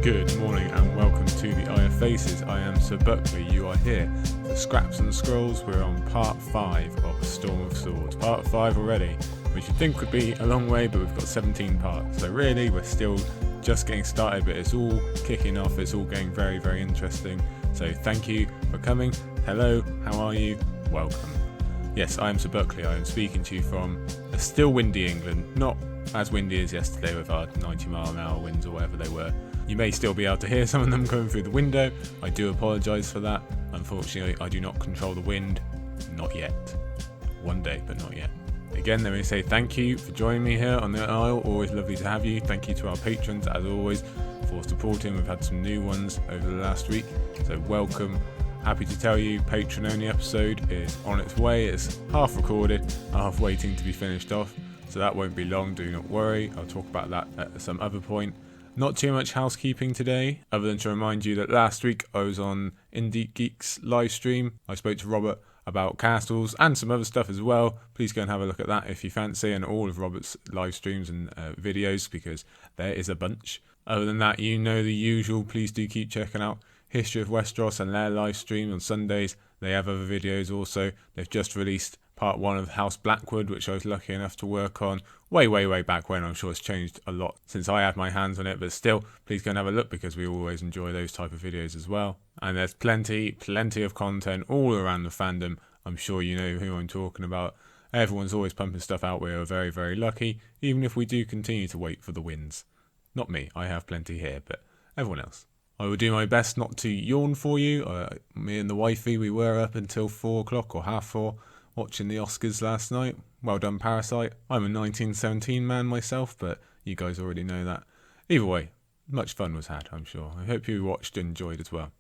Good morning and welcome to the Eye of Faces. I am Sir Buckley. You are here for Scraps and Scrolls. We're on part 5 of A Storm of Swords. Part 5 already, which you'd think would be a long way, but we've got 17 parts. So really, we're still just getting started, but it's all kicking off. It's all getting very, very interesting. So thank you for coming. Hello, how are you? Welcome. Yes, I am Sir Buckley. I am speaking to you from a still windy England. Not as windy as yesterday with our 90-mile-an-hour winds or whatever they were. You may still be able to hear some of them going through the window. I do apologise for that. Unfortunately, I do not control the wind. Not yet. One day, but not yet. Again, let me say thank you for joining me here on the Isle. Always lovely to have you. Thank you to our patrons, as always, for supporting. We've had some new ones over the last week, so welcome. Happy to tell you, Patreon-only episode is on its way. It's half recorded, half waiting to be finished off, so that won't be long, do not worry. I'll talk about that at some other point. Not too much housekeeping today, other than to remind you that last week I was on Indie Geeks live stream. I spoke to Robert about castles and some other stuff as well. Please go and have a look at that if you fancy, and all of Robert's live streams and videos, because there is a bunch. Other than that, you know the usual. Please do keep checking out History of Westeros and their live stream on Sundays. They have other videos also. They've just released part 1 of House Blackwood, which I was lucky enough to work on way back when. I'm sure it's changed a lot since I had my hands on it, but still, please go and have a look, because we always enjoy those type of videos as well. And there's plenty of content all around the fandom. I'm sure you know who I'm talking about. Everyone's always pumping stuff out. We are very, very lucky, even if we do continue to wait for the wins. Not me, I have plenty here, but everyone else. I will do my best not to yawn for you. Me and the wifey, we were up until 4 o'clock or half 4, watching the Oscars last night. Well done, Parasite. I'm a 1917 man myself, but you guys already know that. Either way, much fun was had, I'm sure. I hope you watched and enjoyed as well.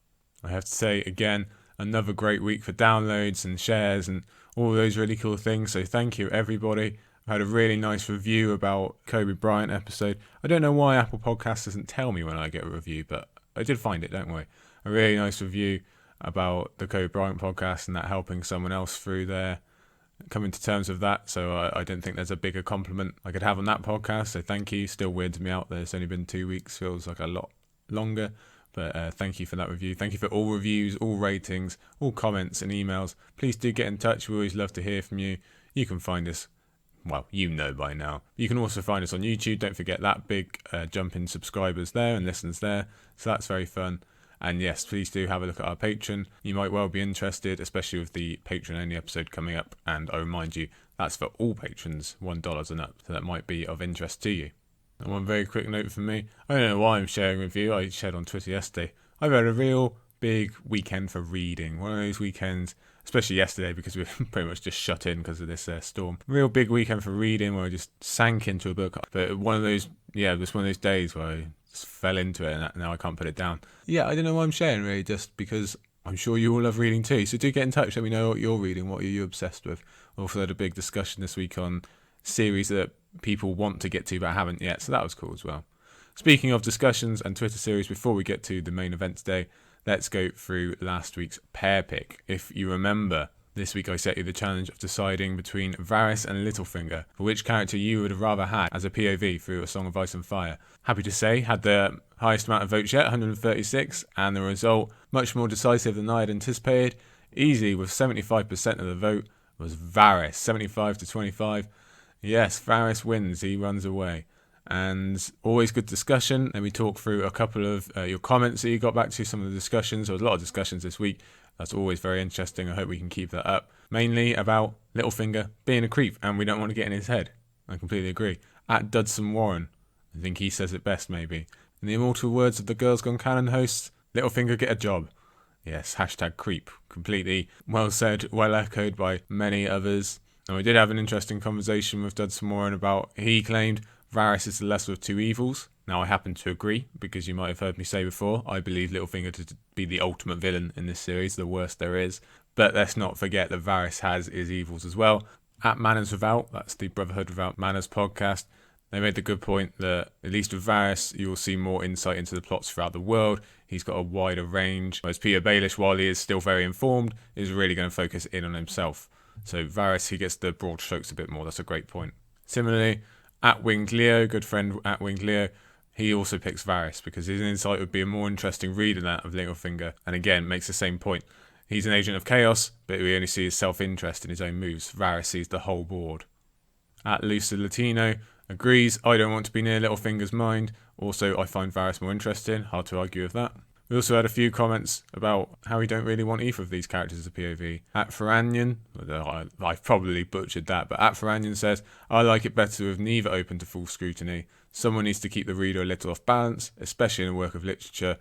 I have to say, again, another great week for downloads and shares and all those really cool things, so thank you, everybody. I had a really nice review about Kobe Bryant episode. I don't know why Apple Podcasts doesn't tell me when I get a review, but I did find it, don't worry. A really nice review about the Kobe Bryant podcast and that helping someone else through there, coming to terms with that. So I don't think there's a bigger compliment I could have on that podcast. So thank you. Still weirds me out that it's only been 2 weeks. Feels like a lot longer. But thank you for that review. Thank you for all reviews, all ratings, all comments and emails. Please do get in touch. We always love to hear from you. You can find us, well, you know by now. You can also find us on YouTube. Don't forget that big jump in subscribers there and listens there. So that's very fun. And yes, please do have a look at our Patreon. You might well be interested, especially with the Patreon-only episode coming up. And I remind you, that's for all patrons, $1 and up. So that might be of interest to you. And one very quick note from me. I don't know why I'm sharing with you. I shared on Twitter yesterday. I've had a real big weekend for reading. One of those weekends, especially yesterday, because we were pretty much just shut in because of this storm. Real big weekend for reading where I just sank into a book. But one of those, it was one of those days where I just fell into it and now I can't put it down. Yeah, I don't know why I'm sharing, really, just because I'm sure you all love reading too. So do get in touch. Let me know what you're reading. What are you obsessed with? Also had a big discussion this week on series that people want to get to but haven't yet. So that was cool as well. Speaking of discussions and Twitter series, before we get to the main event today, let's go through last week's pair pick. If you remember, this week I set you the challenge of deciding between Varys and Littlefinger, for which character you would have rather had as a POV through A Song of Ice and Fire. Happy to say, had the highest amount of votes yet, 136, and the result, much more decisive than I had anticipated. Easily, with 75% of the vote, was Varys, 75 to 25. Yes, Varys wins, he runs away. And always good discussion. Let me talk through a couple of your comments that you got back to, some of the discussions. There was a lot of discussions this week. That's always very interesting. I hope we can keep that up. Mainly about Littlefinger being a creep and we don't want to get in his head. I completely agree. At Dudson Warren, I think he says it best maybe. In the immortal words of the Girls Gone Canon hosts, Littlefinger get a job. Yes, hashtag creep. Completely well said, well echoed by many others. And we did have an interesting conversation with Dudson Warren about, he claimed Varys is the lesser of two evils. Now I happen to agree, because you might have heard me say before, I believe Littlefinger to be the ultimate villain in this series, the worst there is. But let's not forget that Varys has his evils as well. At Manners Without, that's the Brotherhood Without Manners podcast, they made the good point that, at least with Varys, you'll see more insight into the plots throughout the world. He's got a wider range, whereas Petyr Baelish, while he is still very informed, is really going to focus in on himself. So Varys, he gets the broad strokes a bit more. That's a great point. Similarly, at Winged Leo, good friend at Winged Leo, he also picks Varys because his insight would be a more interesting read than that of Littlefinger, and again makes the same point. He's an agent of chaos, but we only see his self-interest in his own moves. Varys sees the whole board. At Lucy Latino agrees, I don't want to be near Littlefinger's mind. Also, I find Varys more interesting. Hard to argue with that. We also had a few comments about how we don't really want either of these characters as a POV. At Feranion, I've probably butchered that, but at Feranion says, I like it better with neither open to full scrutiny. Someone needs to keep the reader a little off balance, especially in a work of literature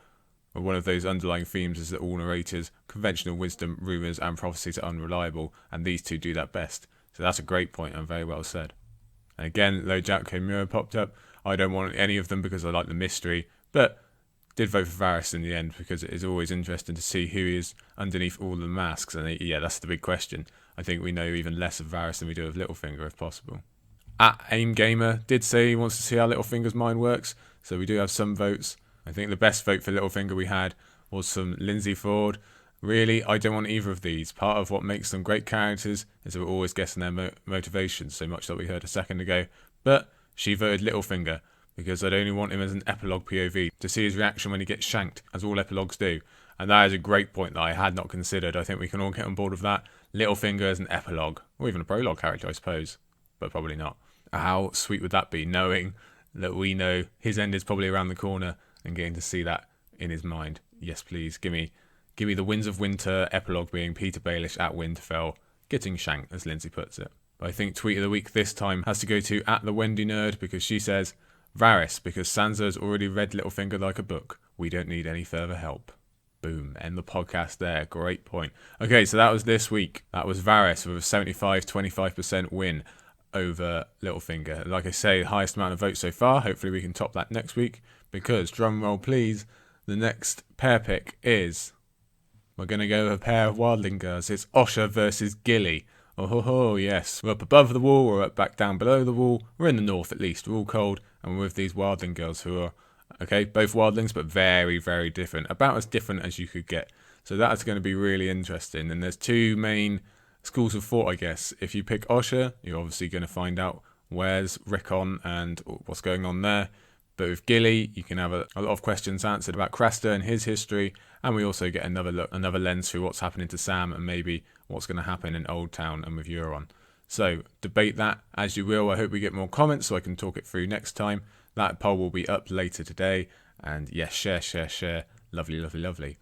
where one of those underlying themes is that all narrators, conventional wisdom, rumours and prophecies are unreliable, and these two do that best. So that's a great point and very well said. And again, Lojak Komura popped up. I don't want any of them because I like the mystery, but did vote for Varys in the end because it is always interesting to see who is underneath all the masks. And yeah, that's the big question. I think we know even less of Varys than we do of Littlefinger if possible. At Aim Gamer did say he wants to see how Littlefinger's mind works, so we do have some votes. I think the best vote for Littlefinger we had was from Lindsay Ford. Really, I don't want either of these. Part of what makes them great characters is that we're always guessing their motivations, so much that we heard a second ago. But she voted Littlefinger because I'd only want him as an epilogue POV to see his reaction when he gets shanked, as all epilogues do. And that is a great point that I had not considered. I think we can all get on board with that. Littlefinger as an epilogue, or even a prologue character, I suppose, but probably not. How sweet would that be, knowing that we know his end is probably around the corner and getting to see that in his mind? Yes, please, give me the Winds of Winter epilogue being Petyr Baelish at Winterfell, getting shanked, as Lindsay puts it. But I think Tweet of the Week this time has to go to at the Wendy Nerd because she says, Varys, because Sansa has already read Littlefinger like a book. We don't need any further help. Boom. End the podcast there. Great point. Okay, so that was this week. That was Varys with a 75-25% win over Littlefinger. Like I say, highest amount of votes so far. Hopefully we can top that next week because, drum roll please, the next pair pick is, we're going to go with a pair of wildling girls. It's Osha versus Gilly. Oh, yes. We're up above the wall, we're up back down below the wall. We're in the north at least. We're all cold. And we're with these wildling girls who are, okay, both wildlings, but very, very different. About as different as you could get. So that's going to be really interesting. And there's two main schools of thought, I guess. If you pick Osha, you're obviously going to find out where's Rickon and what's going on there. But with Gilly, you can have a lot of questions answered about Craster and his history. And we also get another lens through what's happening to Sam and maybe what's going to happen in Old Town and with Euron. So debate that as you will. I hope we get more comments so I can talk it through next time. That poll will be up later today. And yes, share. Lovely, lovely, lovely.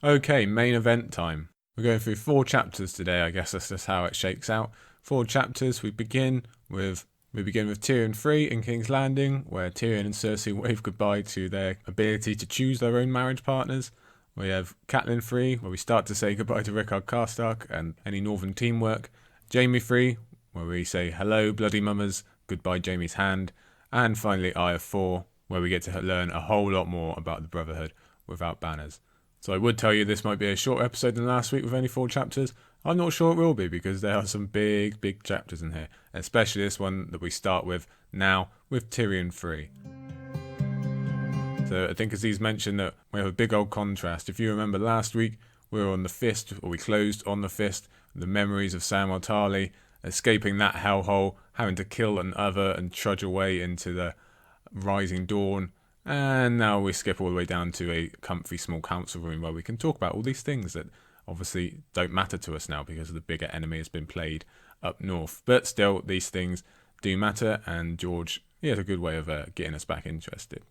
Okay, main event time. We're going through 4 chapters today. I guess that's just how it shakes out. 4 chapters. We begin with Tyrion III in King's Landing, where Tyrion and Cersei wave goodbye to their ability to choose their own marriage partners. We have Catelyn III, where we start to say goodbye to Rickard Karstark and any northern teamwork. Jaime III, where we say hello, bloody mummers, goodbye Jaime's hand. And finally, Arya IV, where we get to learn a whole lot more about the Brotherhood without banners. So I would tell you this might be a shorter episode than last week with only 4 chapters. I'm not sure it will be because there are some big chapters in here, especially this one that we start with now with Tyrion III. So I think Aziz mentioned that we have a big old contrast. If you remember last week, we were on the Fist, or we closed on the Fist, the memories of Samwell Tarly, escaping that hellhole, having to kill another and trudge away into the rising dawn. And now we skip all the way down to a comfy small council room where we can talk about all these things that obviously don't matter to us now because the bigger enemy has been played up north. But still, these things do matter, and George, he has a good way of getting us back interested.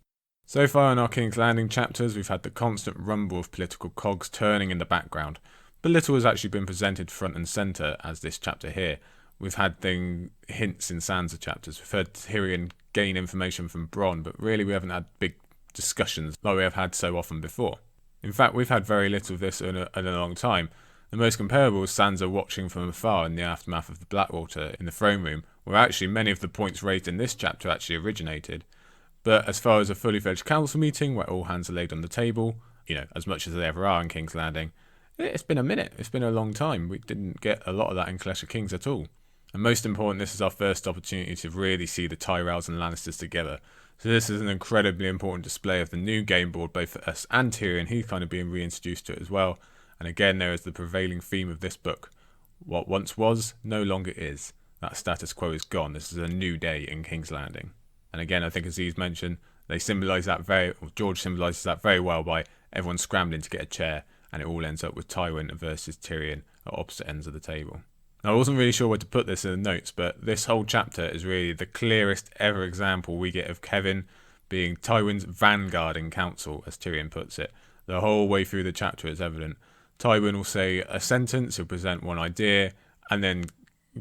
So far in our King's Landing chapters, we've had the constant rumble of political cogs turning in the background, but little has actually been presented front and centre as this chapter here. We've had hints in Sansa chapters. We've heard Tyrion gain information from Bronn, but really we haven't had big discussions like we have had so often before. In fact, we've had very little of this in a long time. The most comparable is Sansa watching from afar in the aftermath of the Blackwater in the throne room, where actually many of the points raised in this chapter actually originated. But as far as a fully fledged council meeting where all hands are laid on the table, as much as they ever are in King's Landing, it's been a minute. It's been a long time. We didn't get a lot of that in Clash of Kings at all. And most important, this is our first opportunity to really see the Tyrells and Lannisters together. So this is an incredibly important display of the new game board, both for us and Tyrion. He's kind of being reintroduced to it as well. And again, there is the prevailing theme of this book. What once was, no longer is. That status quo is gone. This is a new day in King's Landing. And again, I think Aziz mentioned, George symbolises that very well by everyone scrambling to get a chair, and it all ends up with Tywin versus Tyrion at opposite ends of the table. Now, I wasn't really sure where to put this in the notes, but this whole chapter is really the clearest ever example we get of Kevin being Tywin's vanguard in council, as Tyrion puts it. The whole way through the chapter it's evident. Tywin will say a sentence, he'll present one idea, and then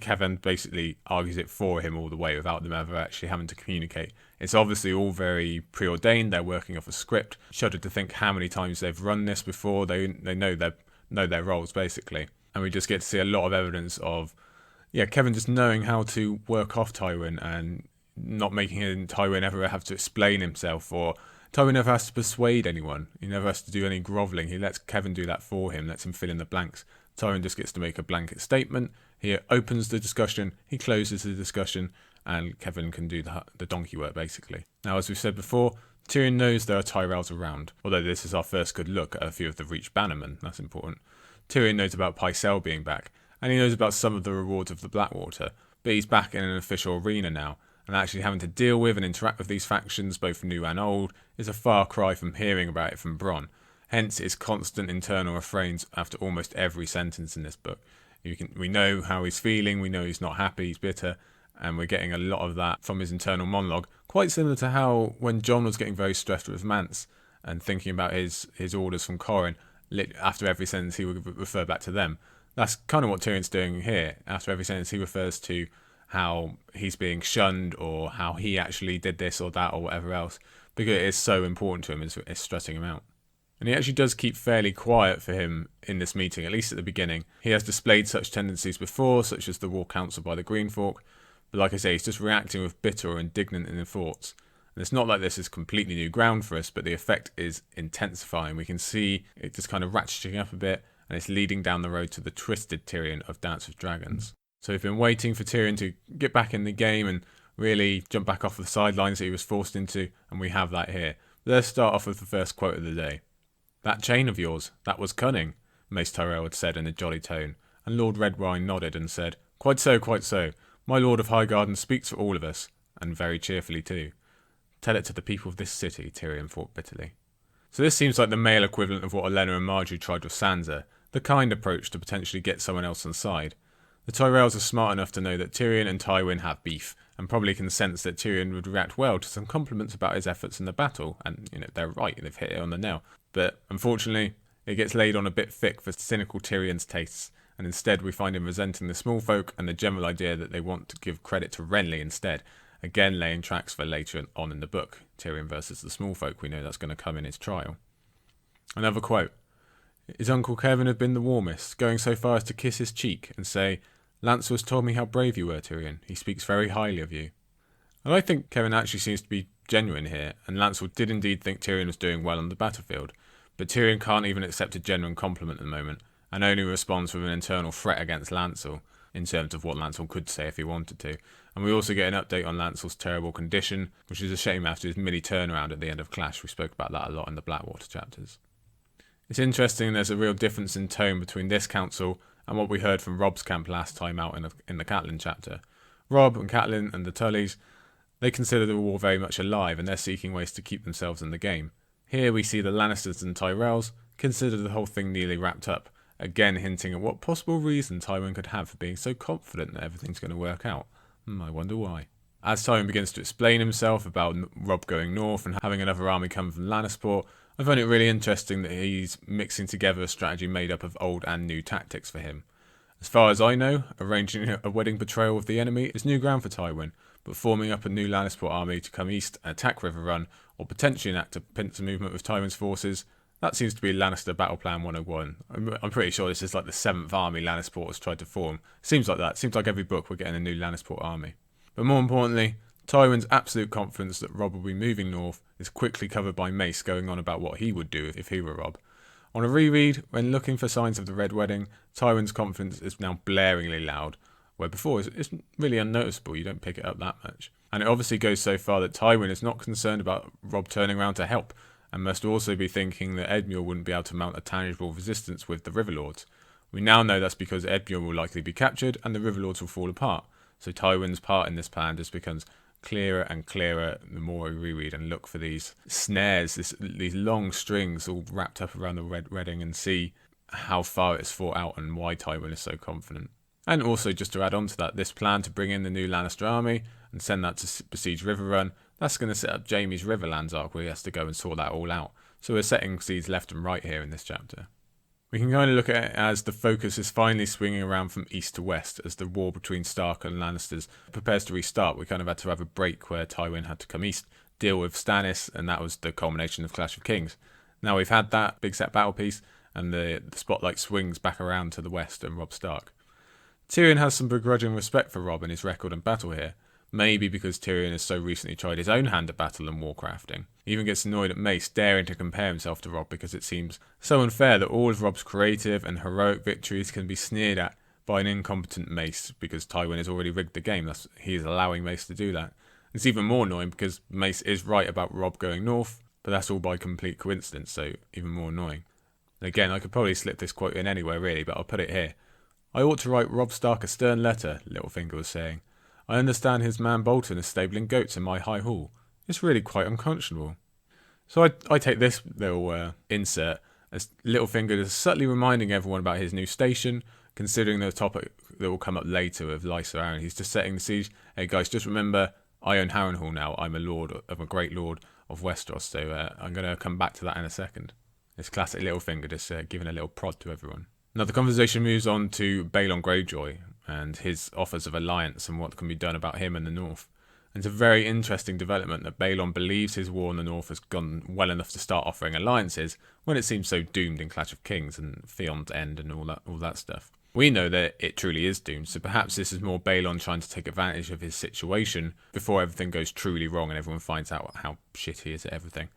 Kevin basically argues it for him all the way without them ever actually having to communicate. It's obviously all very preordained. They're working off a script. Shudder to think how many times they've run this before. They know their roles basically, and we just get to see a lot of evidence of Kevin just knowing how to work off Tywin and not making Tywin ever have to explain himself, or Tywin never has to persuade anyone. He never has to do any grovelling. He lets Kevin do that for him, lets him fill in the blanks. Tywin just gets to make a blanket statement. He opens the discussion, he closes the discussion, and Kevin can do the donkey work, basically. Now, as we've said before, Tyrion knows there are Tyrells around, although this is our first good look at a few of the Reach Bannermen. That's important. Tyrion knows about Pycelle being back, and he knows about some of the rewards of the Blackwater, but he's back in an official arena now, and actually having to deal with and interact with these factions, both new and old, is a far cry from hearing about it from Bronn. Hence his constant internal refrains after almost every sentence in this book. We know how he's feeling, we know he's not happy, he's bitter, and we're getting a lot of that from his internal monologue, quite similar to how when Jon was getting very stressed with Mance and thinking about his orders from Corrin, after every sentence he would refer back to them. That's kind of what Tyrion's doing here. After every sentence he refers to how he's being shunned, or how he actually did this or that or whatever else, because it is so important to him, it's stressing him out. And he actually does keep fairly quiet for him in this meeting, at least at the beginning. He has displayed such tendencies before, such as the war council by the Green Fork, but like I say, he's just reacting with bitter or indignant in the thoughts. And it's not like this is completely new ground for us, but the effect is intensifying. We can see it just kind of ratcheting up a bit, and it's leading down the road to the twisted Tyrion of Dance with Dragons. So we've been waiting for Tyrion to get back in the game and really jump back off the sidelines that he was forced into, and we have that here. Let's start off with the first quote of the day. "That chain of yours, that was cunning," Mace Tyrell had said in a jolly tone, and Lord Redwyne nodded and said, quite so. My Lord of Highgarden speaks for all of us, and very cheerfully too. Tell it to the people of this city," Tyrion thought bitterly. So this seems like the male equivalent of what Olenna and Marjorie tried with Sansa, the kind approach to potentially get someone else on side. The Tyrells are smart enough to know that Tyrion and Tywin have beef, and probably can sense that Tyrion would react well to some compliments about his efforts in the battle, and they're right, they've hit it on the nail. But unfortunately, it gets laid on a bit thick for cynical Tyrion's tastes, and instead we find him resenting the small folk and the general idea that they want to give credit to Renly instead, again laying tracks for later on in the book. Tyrion versus the small folk, we know that's going to come in his trial. Another quote. "His Uncle Kevin had been the warmest, going so far as to kiss his cheek and say, 'Lancel has told me how brave you were, Tyrion. He speaks very highly of you.'" And I think Kevin actually seems to be genuine here, and Lancel did indeed think Tyrion was doing well on the battlefield, but Tyrion can't even accept a genuine compliment at the moment, and only responds with an internal threat against Lancel, in terms of what Lancel could say if he wanted to. And we also get an update on Lancel's terrible condition, which is a shame after his mini turnaround at the end of Clash. We spoke about that a lot in the Blackwater chapters. It's interesting there's a real difference in tone between this council and what we heard from Robb's camp last time out in the Catelyn chapter. Robb and Catelyn and the Tullys, they consider the war very much alive, and they're seeking ways to keep themselves in the game. Here we see the Lannisters and Tyrells consider the whole thing nearly wrapped up, again hinting at what possible reason Tywin could have for being so confident that everything's going to work out. I wonder why. As Tywin begins to explain himself about Robb going north and having another army come from Lannisport, I find it really interesting that he's mixing together a strategy made up of old and new tactics for him. As far as I know, arranging a wedding betrayal with the enemy is new ground for Tywin, but forming up a new Lannisport army to come east and attack River Run, or potentially enact a pincer movement with Tywin's forces, that seems to be Lannister Battle Plan 101. I'm pretty sure this is like the 7th army Lannisport has tried to form. Seems like that. Seems like every book we're getting a new Lannisport army. But more importantly, Tywin's absolute confidence that Robb will be moving north is quickly covered by Mace going on about what he would do if he were Robb. On a reread, when looking for signs of the Red Wedding, Tywin's confidence is now blaringly loud, where before it's really unnoticeable, you don't pick it up that much. And it obviously goes so far that Tywin is not concerned about Robb turning around to help, and must also be thinking that Edmure wouldn't be able to mount a tangible resistance with the Riverlords. We now know that's because Edmure will likely be captured and the Riverlords will fall apart, so Tywin's part in this plan just becomes clearer and clearer the more I reread and look for these snares, these long strings all wrapped up around the red wedding, and see how far it's fought out and why Tywin is so confident. And also, just to add on to that, this plan to bring in the new Lannister army and send that to besiege Riverrun, that's going to set up Jaime's Riverlands arc where he has to go and sort that all out. So we're setting seeds left and right here in this chapter. We can kind of look at it as the focus is finally swinging around from east to west as the war between Stark and Lannisters prepares to restart. We kind of had to have a break where Tywin had to come east, deal with Stannis, and that was the culmination of Clash of Kings. Now we've had that big set battle piece, and the spotlight swings back around to the west and Robb Stark. Tyrion has some begrudging respect for Robb and his record in battle here, maybe because Tyrion has so recently tried his own hand at battle and warcrafting. He even gets annoyed at Mace daring to compare himself to Robb because it seems so unfair that all of Robb's creative and heroic victories can be sneered at by an incompetent Mace because Tywin has already rigged the game. He is allowing Mace to do that. It's even more annoying because Mace is right about Robb going north, but that's all by complete coincidence, so even more annoying. Again, I could probably slip this quote in anywhere really, but I'll put it here. "I ought to write Robb Stark a stern letter," Littlefinger was saying. "I understand his man Bolton is stabling goats in my high hall. It's really quite unconscionable." So I take this little insert as Littlefinger is subtly reminding everyone about his new station, considering the topic that will come up later of Lysa Arryn. He's just setting the siege. Hey guys, just remember, I own Harrenhal now. I'm a great lord of Westeros, so I'm going to come back to that in a second. It's classic Littlefinger just giving a little prod to everyone. Now the conversation moves on to Balon Greyjoy and his offers of alliance and what can be done about him in the north. And it's a very interesting development that Balon believes his war in the north has gone well enough to start offering alliances when it seems so doomed in Clash of Kings and Theon's End and all that stuff. We know that it truly is doomed, so perhaps this is more Balon trying to take advantage of his situation before everything goes truly wrong and everyone finds out how shit he is at everything.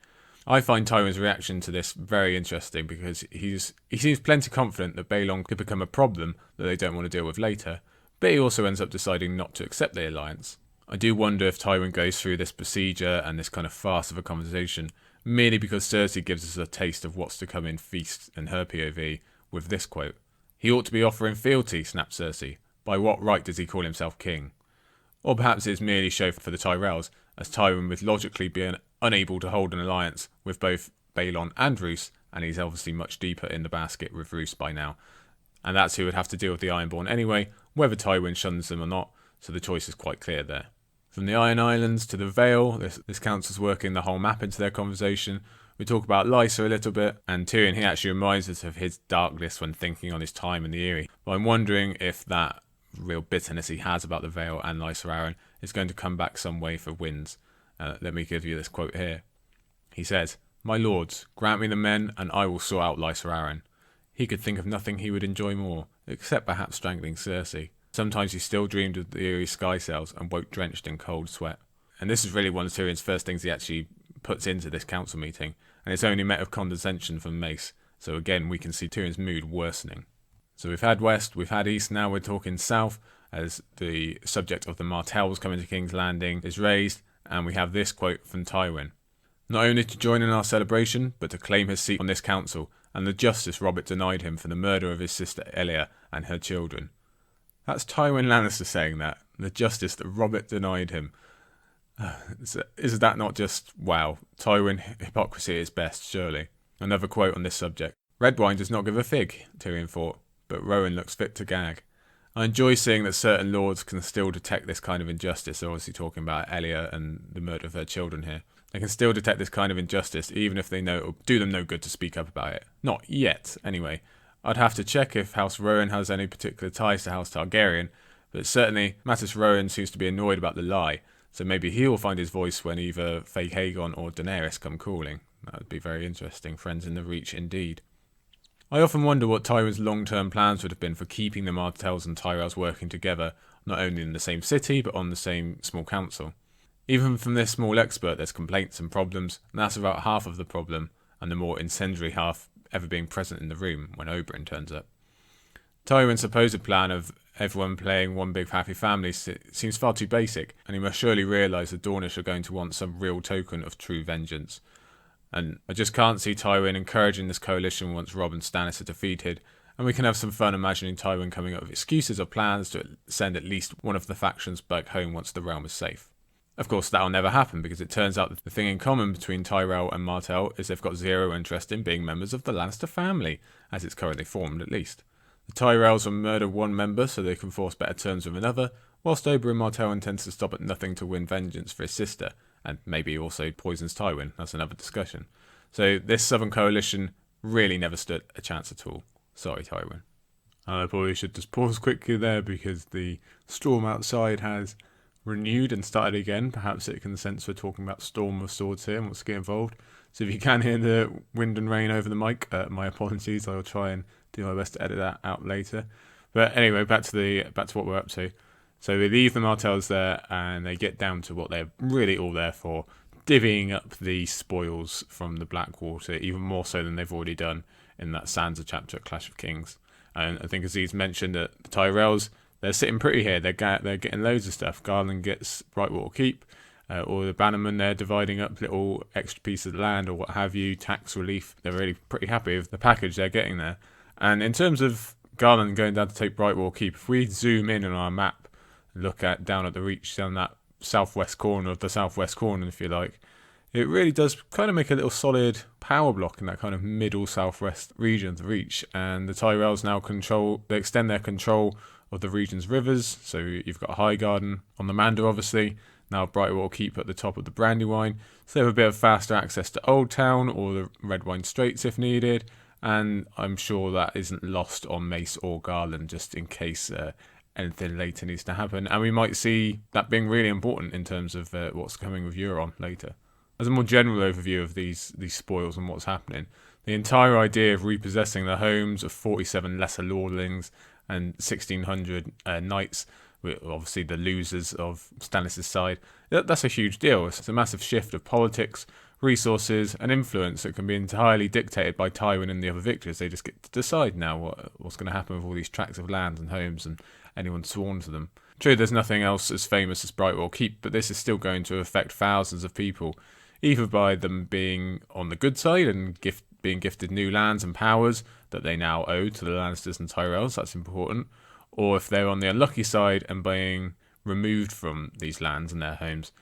I find Tywin's reaction to this very interesting because he seems plenty confident that Balon could become a problem that they don't want to deal with later, but he also ends up deciding not to accept the alliance. I do wonder if Tywin goes through this procedure and this kind of farce of a conversation merely because Cersei gives us a taste of what's to come in Feast and her POV with this quote. "He ought to be offering fealty," snapped Cersei. "By what right does he call himself king?" Or perhaps it's merely show for the Tyrells, as Tywin would logically be unable to hold an alliance with both Balon and Roose, and he's obviously much deeper in the basket with Roose by now. And that's who would have to deal with the Ironborn anyway, whether Tywin shuns them or not, so the choice is quite clear there. From the Iron Islands to the Vale, this council's working the whole map into their conversation. We talk about Lysa a little bit, and Tyrion, he actually reminds us of his darkness when thinking on his time in the Eyrie. But I'm wondering if that real bitterness he has about the Vale and Lysa Arryn is going to come back some way for wins. Let me give you this quote here. He says, "My lords, grant me the men and I will sort out Lysa Arryn." He could think of nothing he would enjoy more, except perhaps strangling Cersei. Sometimes he still dreamed of the Eyrie sky sails and woke drenched in cold sweat. And this is really one of Tyrion's first things he actually puts into this council meeting, and it's only met with condescension from Mace, so again we can see Tyrion's mood worsening. So we've had west, we've had east, now we're talking south, as the subject of the Martells coming to King's Landing is raised, and we have this quote from Tywin. "Not only to join in our celebration, but to claim his seat on this council, and the justice Robert denied him for the murder of his sister Elia and her children." That's Tywin Lannister saying that, the justice that Robert denied him. Is that not just, wow, Tywin hypocrisy at its best, surely. Another quote on this subject. "Red wine does not give a fig," Tyrion thought, "but Rowan looks fit to gag." I enjoy seeing that certain lords can still detect this kind of injustice. They're obviously talking about Elia and the murder of her children here. They can still detect this kind of injustice, even if they know it will do them no good to speak up about it. Not yet, anyway. I'd have to check if House Rowan has any particular ties to House Targaryen, but certainly Mattis Rowan seems to be annoyed about the lie, so maybe he will find his voice when either Faye Hagon or Daenerys come calling. That would be very interesting. Friends in the Reach indeed. I often wonder what Tywin's long-term plans would have been for keeping the Martells and Tyrells working together, not only in the same city, but on the same small council. Even from this small expert, there's complaints and problems, and that's about half of the problem, and the more incendiary half ever being present in the room when Oberyn turns up. Tywin's supposed plan of everyone playing one big happy family seems far too basic, and he must surely realise the Dornish are going to want some real token of true vengeance. And I just can't see Tywin encouraging this coalition once Robb and Stannis are defeated, and we can have some fun imagining Tywin coming up with excuses or plans to send at least one of the factions back home once the realm is safe. Of course, that'll never happen because it turns out that the thing in common between Tyrell and Martell is they've got zero interest in being members of the Lannister family, as it's currently formed at least. The Tyrells will murder one member so they can force better terms with another, whilst Oberyn Martell intends to stop at nothing to win vengeance for his sister, and maybe also poisons Tywin. That's another discussion. So this Southern Coalition really never stood a chance at all. Sorry, Tywin. I probably should just pause quickly there because the storm outside has renewed and started again. Perhaps it can sense we're talking about Storm of Swords here and what's getting involved. So if you can hear the wind and rain over the mic, my apologies. I'll try and do my best to edit that out later. But anyway, back to what we're up to. So they leave the Martells there and they get down to what they're really all there for, divvying up the spoils from the Blackwater, even more so than they've already done in that Sansa chapter at Clash of Kings. And I think Aziz mentioned that the Tyrells, they're sitting pretty here. They're getting loads of stuff. Garland gets Brightwater Keep, or the Bannermen, they're dividing up little extra pieces of land or what have you, tax relief. They're really pretty happy with the package they're getting there. And in terms of Garland going down to take Brightwater Keep, if we zoom in on our map, look down at the reach, down that southwest corner of the southwest corner, if you like, it really does kind of make a little solid power block in that kind of middle southwest region of the reach. And the Tyrells now they extend their control of the region's rivers. So you've got Highgarden on the Mander, obviously. Now Brightwater Keep at the top of the Brandywine. So they have a bit of faster access to Old Town or the Redwine Straits if needed. And I'm sure that isn't lost on Mace or Garland, just in case anything later needs to happen. And we might see that being really important in terms of what's coming with Euron later. As a more general overview of these spoils and what's happening, the entire idea of repossessing the homes of 47 lesser lordlings and 1,600 knights, obviously the losers of Stannis' side, that's a huge deal. It's a massive shift of politics, resources and influence that can be entirely dictated by Tywin and the other victors. They just get to decide now what's going to happen with all these tracts of land and homes and anyone sworn to them. True, there's nothing else as famous as Brightwater Keep, but this is still going to affect thousands of people, either by them being on the good side and being gifted new lands and powers that they now owe to the Lannisters and Tyrells, that's important, or if they're on the unlucky side and being removed from these lands and their homes,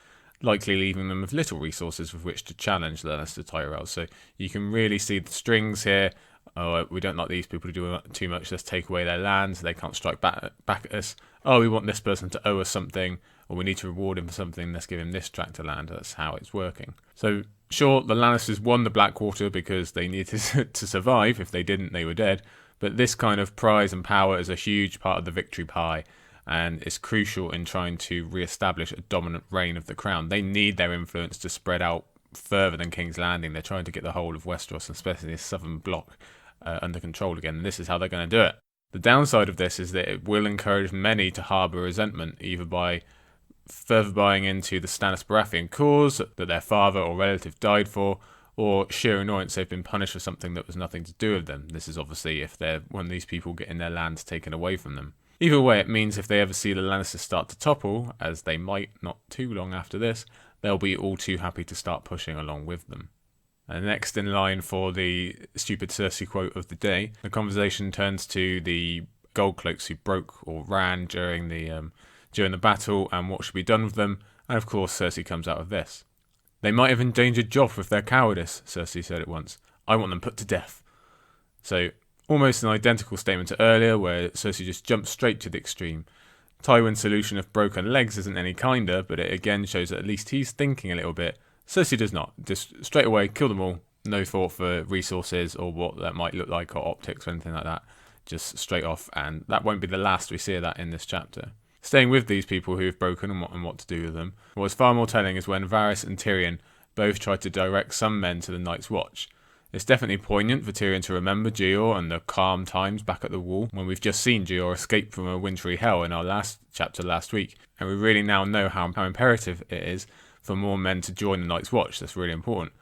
likely leaving them with little resources with which to challenge the Lannister Tyrells. So you can really see the strings here. Oh, we don't like these people to do too much, let's take away their lands, they can't strike back at us. Oh, we want this person to owe us something, or we need to reward him for something, let's give him this tract of land. That's how it's working. So sure, the Lannisters won the Blackwater because they needed to survive. If they didn't, they were dead. But this kind of prize and power is a huge part of the victory pie, and it's crucial in trying to re-establish a dominant reign of the crown. They need their influence to spread out further than King's Landing. They're trying to get the whole of Westeros, especially this southern block, under control again, and this is how they're going to do it. The downside of this is that it will encourage many to harbour resentment, either by further buying into the Stannis Baratheon cause that their father or relative died for, or sheer annoyance they've been punished for something that was nothing to do with them. This is obviously if they're one of these people getting their lands taken away from them. Either way, it means if they ever see the Lannisters start to topple, as they might not too long after this, they'll be all too happy to start pushing along with them. And next in line for the stupid Cersei quote of the day, the conversation turns to the Goldcloaks who broke or ran during the battle and what should be done with them. And of course, Cersei comes out of this. They might have endangered Joff with their cowardice, Cersei said at once. I want them put to death. So almost an identical statement to earlier, where Cersei just jumped straight to the extreme. Tywin's solution of broken legs isn't any kinder, but it again shows that at least he's thinking a little bit. Cersei does not. Just straight away, kill them all. No thought for resources or what that might look like or optics or anything like that. Just straight off, and that won't be the last we see of that in this chapter. Staying with these people who have broken and what to do with them, what's far more telling is when Varys and Tyrion both tried to direct some men to the Night's Watch. It's definitely poignant for Tyrion to remember Gior and the calm times back at the Wall, when we've just seen Gior escape from a wintry hell in our last chapter last week, and we really now know how imperative it is for more men to join the Night's Watch. That's really important.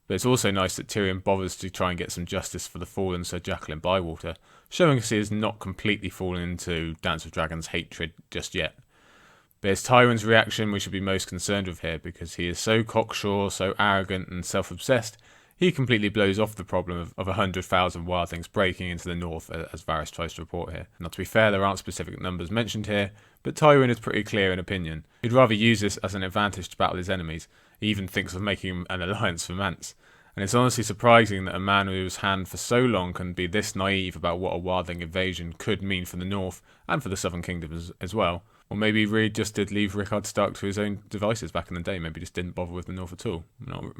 But it's also nice that Tyrion bothers to try and get some justice for the fallen Sir Jacqueline Bywater, showing us he has not completely fallen into Dance of Dragons hatred just yet. But it's Tywin's reaction we should be most concerned with here, because he is so cocksure, so arrogant and self-obsessed, he completely blows off the problem of 100,000 wildlings breaking into the north, as Varys tries to report here. Now, to be fair, there aren't specific numbers mentioned here, but Tywin is pretty clear in opinion. He'd rather use this as an advantage to battle his enemies. He even thinks of making an alliance for Mance. And it's honestly surprising that a man whose hand for so long can be this naive about what a wildling invasion could mean for the north and for the southern kingdoms as well. Or maybe he really just did leave Rickard Stark to his own devices back in the day. Maybe just didn't bother with the north at all.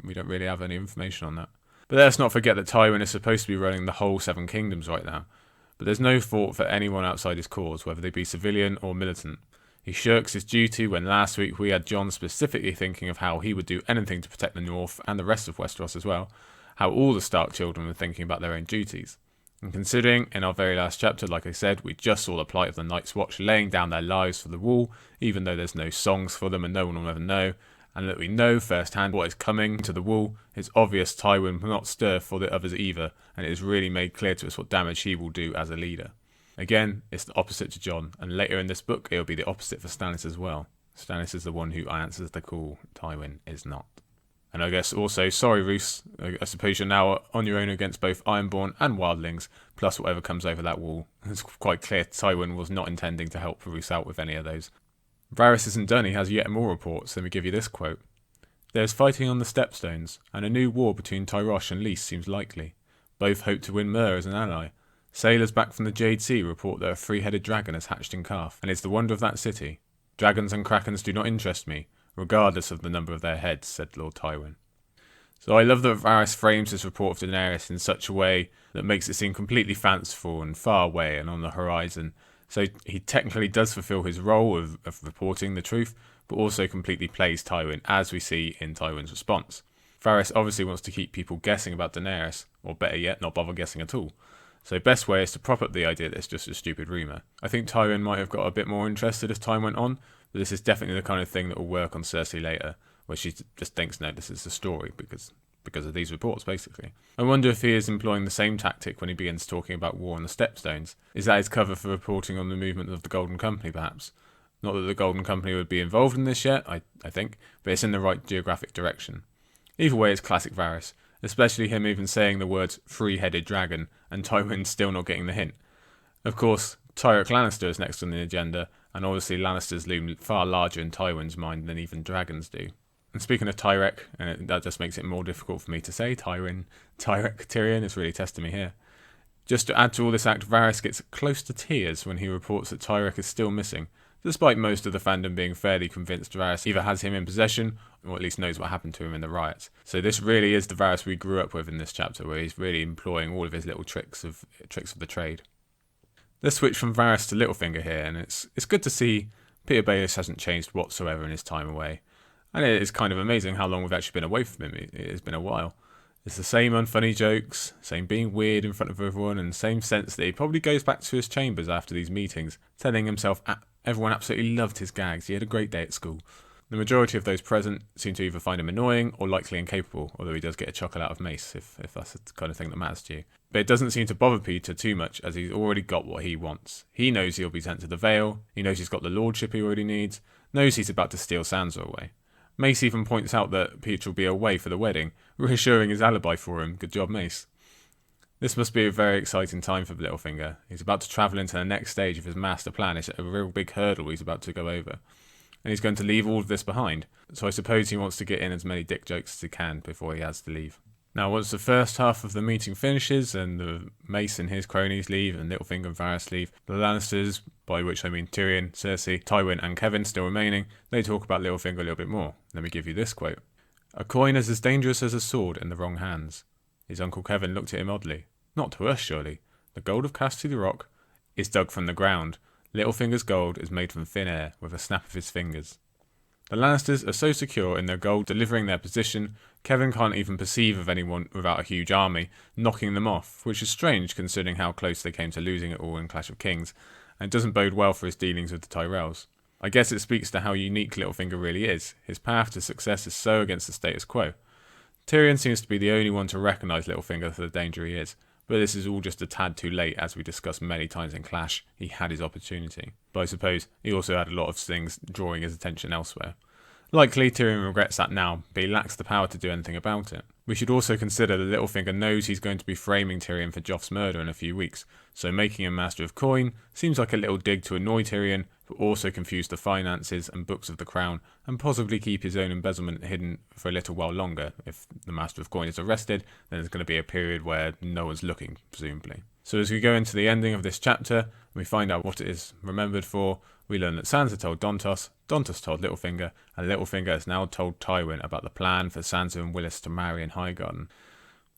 We don't really have any information on that. But let's not forget that Tywin is supposed to be running the whole Seven Kingdoms right now. But there's no thought for anyone outside his cause, whether they be civilian or militant. He shirks his duty when last week we had Jon specifically thinking of how he would do anything to protect the north and the rest of Westeros as well, how all the Stark children were thinking about their own duties. And considering, in our very last chapter, like I said, we just saw the plight of the Night's Watch laying down their lives for the wall, even though there's no songs for them and no one will ever know, and that we know firsthand what is coming to the wall, it's obvious Tywin will not stir for the others either, and it is really made clear to us what damage he will do as a leader. Again, it's the opposite to Jon, and later in this book it'll be the opposite for Stannis as well. Stannis is the one who answers the call, Tywin is not. And I guess also, sorry Roose, I suppose you're now on your own against both Ironborn and Wildlings, plus whatever comes over that wall. It's quite clear Tywin was not intending to help Roose out with any of those. Varys isn't done, he has yet more reports. Let me give you this quote. There's fighting on the Stepstones, and a new war between Tyrosh and Lys seems likely. Both hope to win Myr as an ally. Sailors back from the Jade Sea report that a three-headed dragon has hatched in Karth, and is the wonder of that city. Dragons and krakens do not interest me, regardless of the number of their heads, said Lord Tywin. So I love that Varys frames his report of Daenerys in such a way that makes it seem completely fanciful and far away and on the horizon. So he technically does fulfill his role of reporting the truth, but also completely plays Tywin, as we see in Tywin's response. Varys obviously wants to keep people guessing about Daenerys, or better yet, not bother guessing at all. So best way is to prop up the idea that it's just a stupid rumour. I think Tywin might have got a bit more interested as time went on, but this is definitely the kind of thing that will work on Cersei later, where she just thinks, no, this is the story, because of these reports, basically. I wonder if he is employing the same tactic when he begins talking about war on the Stepstones. Is that his cover for reporting on the movement of the Golden Company, perhaps? Not that the Golden Company would be involved in this yet, I think, but it's in the right geographic direction. Either way, it's classic Varys, especially him even saying the words three-headed dragon, and Tywin still not getting the hint. Of course, Tyrek Lannister is next on the agenda, and obviously Lannisters loom far larger in Tywin's mind than even dragons do. And speaking of Tyrek, and that just makes it more difficult for me to say, Tyrion, it's really testing me here. Just to add to all this act, Varys gets close to tears when he reports that Tyrek is still missing, despite most of the fandom being fairly convinced Varys either has him in possession, or at least knows what happened to him in the riots. So this really is the Varys we grew up with in this chapter, where he's really employing all of his little tricks of the trade. Let's switch from Varys to Littlefinger here, and it's good to see Petyr Baelish hasn't changed whatsoever in his time away. And it is kind of amazing how long we've actually been away from him. It has been a while. It's the same unfunny jokes, same being weird in front of everyone, and same sense that he probably goes back to his chambers after these meetings, telling himself everyone absolutely loved his gags, he had a great day at school. The majority of those present seem to either find him annoying or likely incapable, although he does get a chuckle out of Mace, if that's the kind of thing that matters to you. But it doesn't seem to bother Petyr too much, as he's already got what he wants. He knows he'll be sent to the Vale, he knows he's got the lordship he already needs, knows he's about to steal Sansa away. Mace even points out that Petyr will be away for the wedding, reassuring his alibi for him. Good job, Mace. This must be a very exciting time for Littlefinger. He's about to travel into the next stage of his master plan. It's a real big hurdle he's about to go over. And he's going to leave all of this behind. So I suppose he wants to get in as many dick jokes as he can before he has to leave. Now, once the first half of the meeting finishes and the Mace and his cronies leave and Littlefinger and Varys leave, the Lannisters, by which I mean Tyrion, Cersei, Tywin and Kevin still remaining, they talk about Littlefinger a little bit more. Let me give you this quote. A coin is as dangerous as a sword in the wrong hands. His uncle Kevin looked at him oddly. Not to us, surely. The gold of Cassidy the Rock is dug from the ground. Littlefinger's gold is made from thin air with a snap of his fingers. The Lannisters are so secure in their gold delivering their position, Kevin can't even perceive of anyone without a huge army knocking them off, which is strange considering how close they came to losing it all in Clash of Kings, and it doesn't bode well for his dealings with the Tyrells. I guess it speaks to how unique Littlefinger really is. His path to success is so against the status quo. Tyrion seems to be the only one to recognise Littlefinger for the danger he is, but this is all just a tad too late. As we discussed many times in Clash, he had his opportunity. But I suppose he also had a lot of things drawing his attention elsewhere. Likely Tyrion regrets that now, but he lacks the power to do anything about it. We should also consider that Littlefinger knows he's going to be framing Tyrion for Joff's murder in a few weeks, so making him Master of Coin seems like a little dig to annoy Tyrion, but also confuse the finances and books of the crown, and possibly keep his own embezzlement hidden for a little while longer. If the Master of Coin is arrested, then there's going to be a period where no one's looking, presumably. So as we go into the ending of this chapter, and we find out what it is remembered for, we learn that Sansa told Dontos, Dontos told Littlefinger, and Littlefinger has now told Tywin about the plan for Sansa and Willis to marry in Highgarden.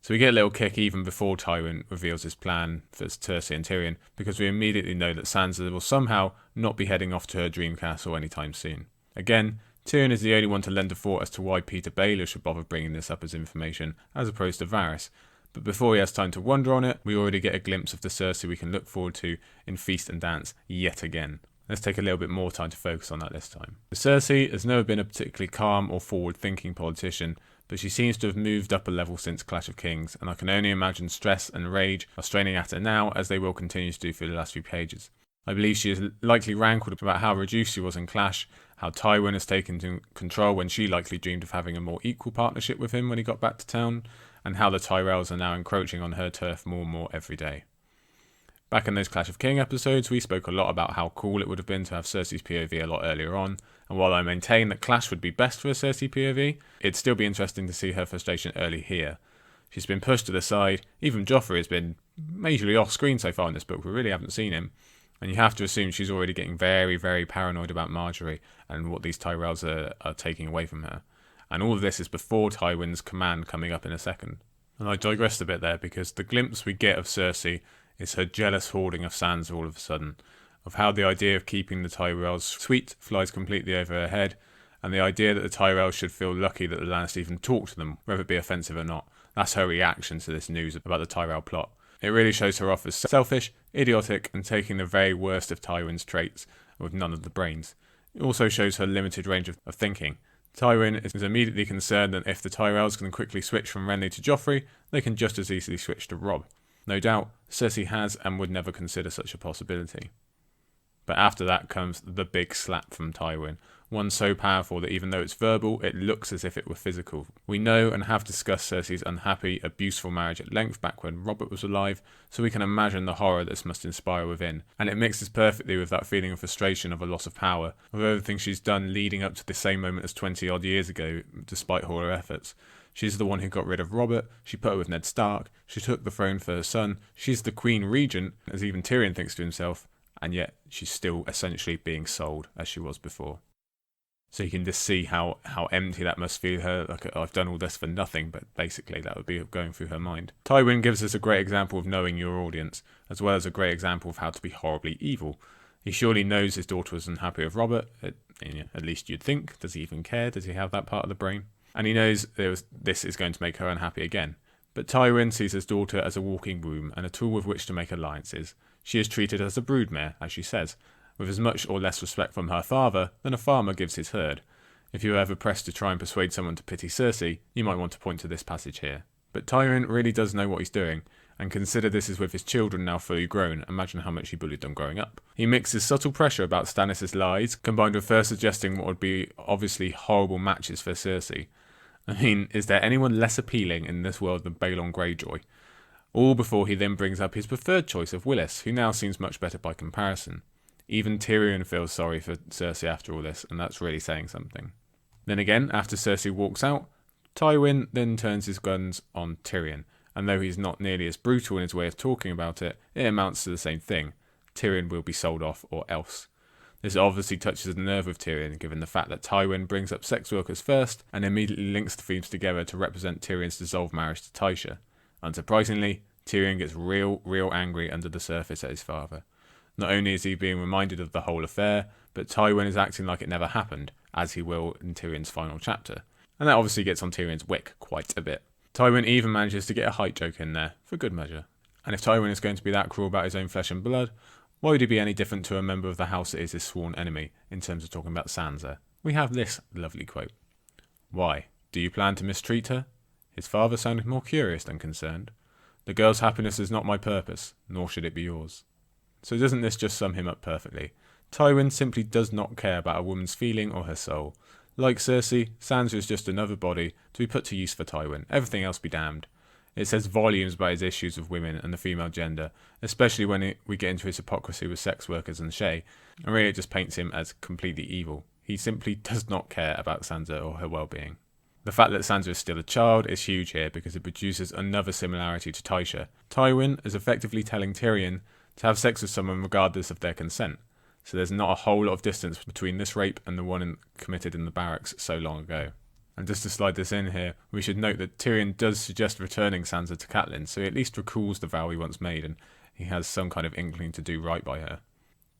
So we get a little kick even before Tywin reveals his plan for Cersei and Tyrion, because we immediately know that Sansa will somehow not be heading off to her dream castle anytime soon. Again, Tyrion is the only one to lend a thought as to why Petyr Baelish should bother bringing this up as information, as opposed to Varys. But before he has time to wonder on it, we already get a glimpse of the Cersei we can look forward to in Feast and Dance yet again. Let's take a little bit more time to focus on that this time. Cersei has never been a particularly calm or forward-thinking politician, but she seems to have moved up a level since Clash of Kings, and I can only imagine stress and rage are straining at her now, as they will continue to do for the last few pages. I believe she is likely rankled about how reduced she was in Clash, how Tywin has taken control when she likely dreamed of having a more equal partnership with him when he got back to town, and how the Tyrells are now encroaching on her turf more and more every day. Back in those Clash of King episodes, we spoke a lot about how cool it would have been to have Cersei's POV a lot earlier on, and while I maintain that Clash would be best for a Cersei POV, it'd still be interesting to see her frustration early here. She's been pushed to the side, even Joffrey has been majorly off screen so far in this book, we really haven't seen him, and you have to assume she's already getting very, very paranoid about Marjorie and what these Tyrells are taking away from her. And all of this is before Tywin's command coming up in a second. And I digressed a bit there because the glimpse we get of Cersei is her jealous hoarding of Sansa all of a sudden, of how the idea of keeping the Tyrells sweet flies completely over her head, and the idea that the Tyrells should feel lucky that the Lannisters even talk to them, whether it be offensive or not. That's her reaction to this news about the Tyrell plot. It really shows her off as selfish, idiotic, and taking the very worst of Tywin's traits, with none of the brains. It also shows her limited range of thinking. Tywin is immediately concerned that if the Tyrells can quickly switch from Renly to Joffrey, they can just as easily switch to Robb. No doubt, Cersei has and would never consider such a possibility. But after that comes the big slap from Tywin, one so powerful that even though it's verbal, it looks as if it were physical. We know and have discussed Cersei's unhappy, abuseful marriage at length back when Robert was alive, so we can imagine the horror this must inspire within, and it mixes perfectly with that feeling of frustration of a loss of power, of everything she's done leading up to the same moment as 20 odd years ago, despite all her efforts. She's the one who got rid of Robert, she put her with Ned Stark, she took the throne for her son, she's the Queen Regent, as even Tyrion thinks to himself, and yet she's still essentially being sold as she was before. So you can just see how empty that must feel her, like I've done all this for nothing, but basically that would be going through her mind. Tywin gives us a great example of knowing your audience, as well as a great example of how to be horribly evil. He surely knows his daughter was unhappy with Robert, at least you'd think. Does he even care? Does he have that part of the brain? And he knows this is going to make her unhappy again. But Tywin sees his daughter as a walking womb and a tool with which to make alliances. She is treated as a broodmare, as she says, with as much or less respect from her father than a farmer gives his herd. If you are ever pressed to try and persuade someone to pity Cersei, you might want to point to this passage here. But Tyrion really does know what he's doing, and consider this is with his children now fully grown. Imagine how much he bullied them growing up. He mixes subtle pressure about Stannis' lies, combined with first suggesting what would be obviously horrible matches for Cersei. I mean, is there anyone less appealing in this world than Balon Greyjoy? All before he then brings up his preferred choice of Willis, who now seems much better by comparison. Even Tyrion feels sorry for Cersei after all this, and that's really saying something. Then again, after Cersei walks out, Tywin then turns his guns on Tyrion, and though he's not nearly as brutal in his way of talking about it, it amounts to the same thing. Tyrion will be sold off or else. This obviously touches the nerve of Tyrion, given the fact that Tywin brings up sex workers first, and immediately links the themes together to represent Tyrion's dissolved marriage to Tysha. Unsurprisingly, Tyrion gets real angry under the surface at his father. Not only is he being reminded of the whole affair, but Tywin is acting like it never happened, as he will in Tyrion's final chapter. And that obviously gets on Tyrion's wick quite a bit. Tywin even manages to get a height joke in there, for good measure. And if Tywin is going to be that cruel about his own flesh and blood, why would he be any different to a member of the house that is his sworn enemy, in terms of talking about Sansa? We have this lovely quote. Why? Do you plan to mistreat her? His father sounded more curious than concerned. The girl's happiness is not my purpose, nor should it be yours. So doesn't this just sum him up perfectly? Tywin simply does not care about a woman's feeling or her soul. Like Cersei, Sansa is just another body to be put to use for Tywin. Everything else be damned. It says volumes about his issues with women and the female gender, especially when we get into his hypocrisy with sex workers and Shay, and really it just paints him as completely evil. He simply does not care about Sansa or her well-being. The fact that Sansa is still a child is huge here because it produces another similarity to Tysha. Tywin is effectively telling Tyrion to have sex with someone regardless of their consent, so there's not a whole lot of distance between this rape and the one committed in the barracks so long ago. And just to slide this in here, we should note that Tyrion does suggest returning Sansa to Catelyn, so he at least recalls the vow he once made and he has some kind of inkling to do right by her.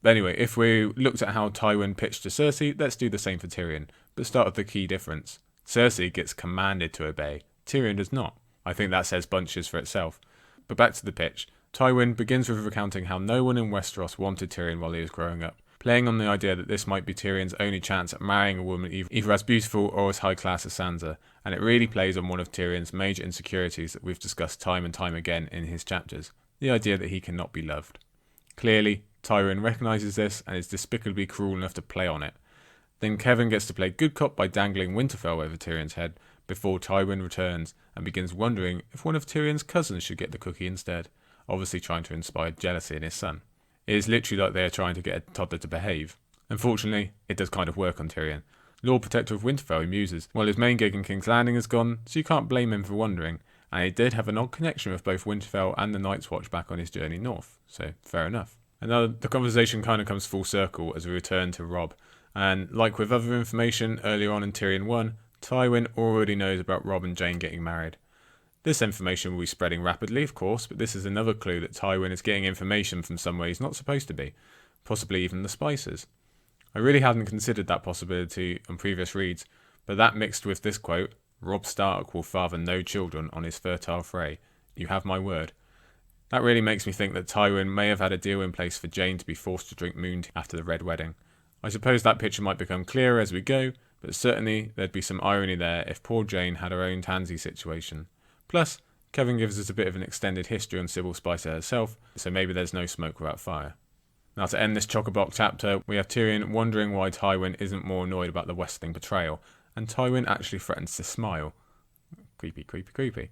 But anyway, if we looked at how Tywin pitched to Cersei, let's do the same for Tyrion, but start with the key difference. Cersei gets commanded to obey, Tyrion does not. I think that says bunches for itself. But back to the pitch. Tywin begins with recounting how no one in Westeros wanted Tyrion while he was growing up, playing on the idea that this might be Tyrion's only chance at marrying a woman either as beautiful or as high class as Sansa, and it really plays on one of Tyrion's major insecurities that we've discussed time and time again in his chapters, the idea that he cannot be loved. Clearly, Tywin recognises this and is despicably cruel enough to play on it. Then Kevin gets to play good cop by dangling Winterfell over Tyrion's head before Tywin returns and begins wondering if one of Tyrion's cousins should get the cookie instead, obviously trying to inspire jealousy in his son. It is literally like they are trying to get a toddler to behave. Unfortunately, it does kind of work on Tyrion. Lord Protector of Winterfell, he muses, while his main gig in King's Landing is gone, so you can't blame him for wondering, and he did have an odd connection with both Winterfell and the Night's Watch back on his journey north, so fair enough. And now the conversation kind of comes full circle as we return to Robb, and like with other information earlier on in Tyrion 1, Tywin already knows about Robb and Jane getting married. This information will be spreading rapidly, of course, but this is another clue that Tywin is getting information from somewhere he's not supposed to be, possibly even the Spicers. I really hadn't considered that possibility on previous reads, but that mixed with this quote, Robb Stark will father no children on his fertile Frey. You have my word. That really makes me think that Tywin may have had a deal in place for Jane to be forced to drink moon tea after the Red Wedding. I suppose that picture might become clearer as we go, but certainly there'd be some irony there if poor Jane had her own tansy situation. Plus, Kevin gives us a bit of an extended history on Sybelle Spicer herself, so maybe there's no smoke without fire. Now to end this chock-a-block chapter, we have Tyrion wondering why Tywin isn't more annoyed about the Westling betrayal, and Tywin actually threatens to smile. Creepy, creepy, creepy.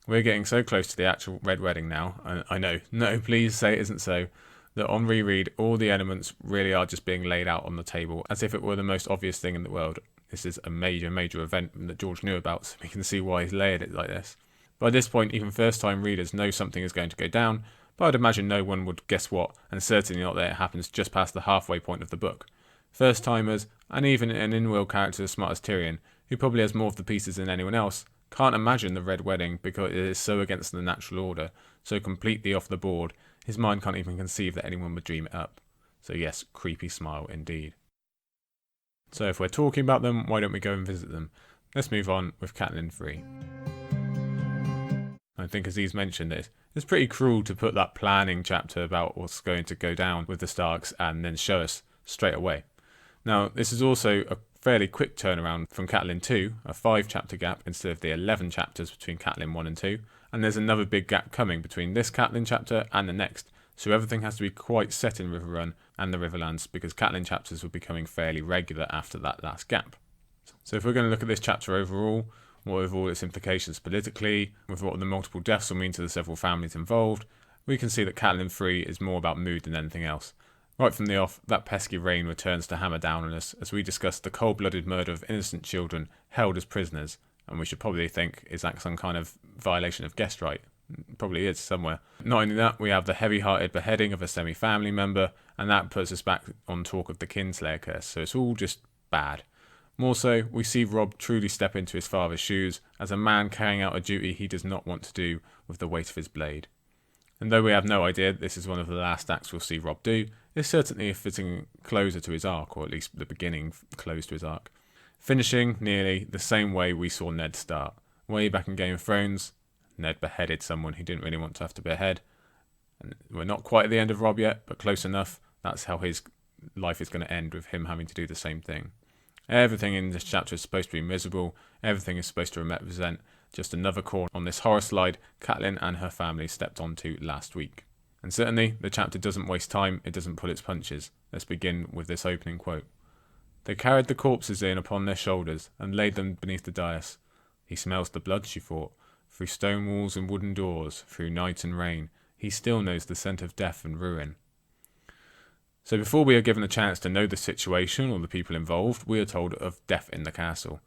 We're getting so close to the actual Red Wedding now, and I know, no, please say it isn't so, that on reread, all the elements really are just being laid out on the table, as if it were the most obvious thing in the world. This is a major, major event that George knew about, so we can see why he's layered it like this. By this point, even first-time readers know something is going to go down, but I'd imagine no one would guess what, and certainly not that it happens just past the halfway point of the book. First-timers, and even an in-world character as smart as Tyrion, who probably has more of the pieces than anyone else, can't imagine the Red Wedding because it is so against the natural order, so completely off the board, his mind can't even conceive that anyone would dream it up. So yes, creepy smile indeed. So if we're talking about them, why don't we go and visit them? Let's move on with Catelyn III. I think as he's mentioned it's pretty cruel to put that planning chapter about what's going to go down with the Starks and then show us straight away. Now, this is also a fairly quick turnaround from Catelyn II, a 5-chapter gap instead of the 11 chapters between Catelyn 1 and 2, and there's another big gap coming between this Catelyn chapter and the next, so everything has to be quite set in Riverrun and the Riverlands because Catelyn chapters will be becoming fairly regular after that last gap. So if we're going to look at this chapter overall, what with all its implications politically, with what the multiple deaths will mean to the several families involved, we can see that Catelyn III is more about mood than anything else. Right from the off, that pesky rain returns to hammer down on us as we discuss the cold-blooded murder of innocent children held as prisoners, and we should probably think, is that some kind of violation of guest right? Probably is somewhere. Not only that, we have the heavy-hearted beheading of a semi-family member, and that puts us back on talk of the Kinslayer curse, so it's all just bad. More so, we see Robb truly step into his father's shoes as a man carrying out a duty he does not want to do with the weight of his blade. And though we have no idea this is one of the last acts we'll see Robb do, it's certainly a fitting closer to his arc, or at least the beginning close to his arc. Finishing nearly the same way we saw Ned start. Way back in Game of Thrones, Ned beheaded someone he didn't really want to have to behead. And we're not quite at the end of Robb yet, but close enough. That's how his life is going to end, with him having to do the same thing. Everything in this chapter is supposed to be miserable. Everything is supposed to represent just another corner on this horror slide Catelyn and her family stepped onto last week. And certainly, the chapter doesn't waste time, it doesn't pull its punches. Let's begin with this opening quote. They carried the corpses in upon their shoulders and laid them beneath the dais. He smells the blood, she thought. Through stone walls and wooden doors, through night and rain, he still knows the scent of death and ruin. So before we are given a chance to know the situation or the people involved, we are told of death in the castle.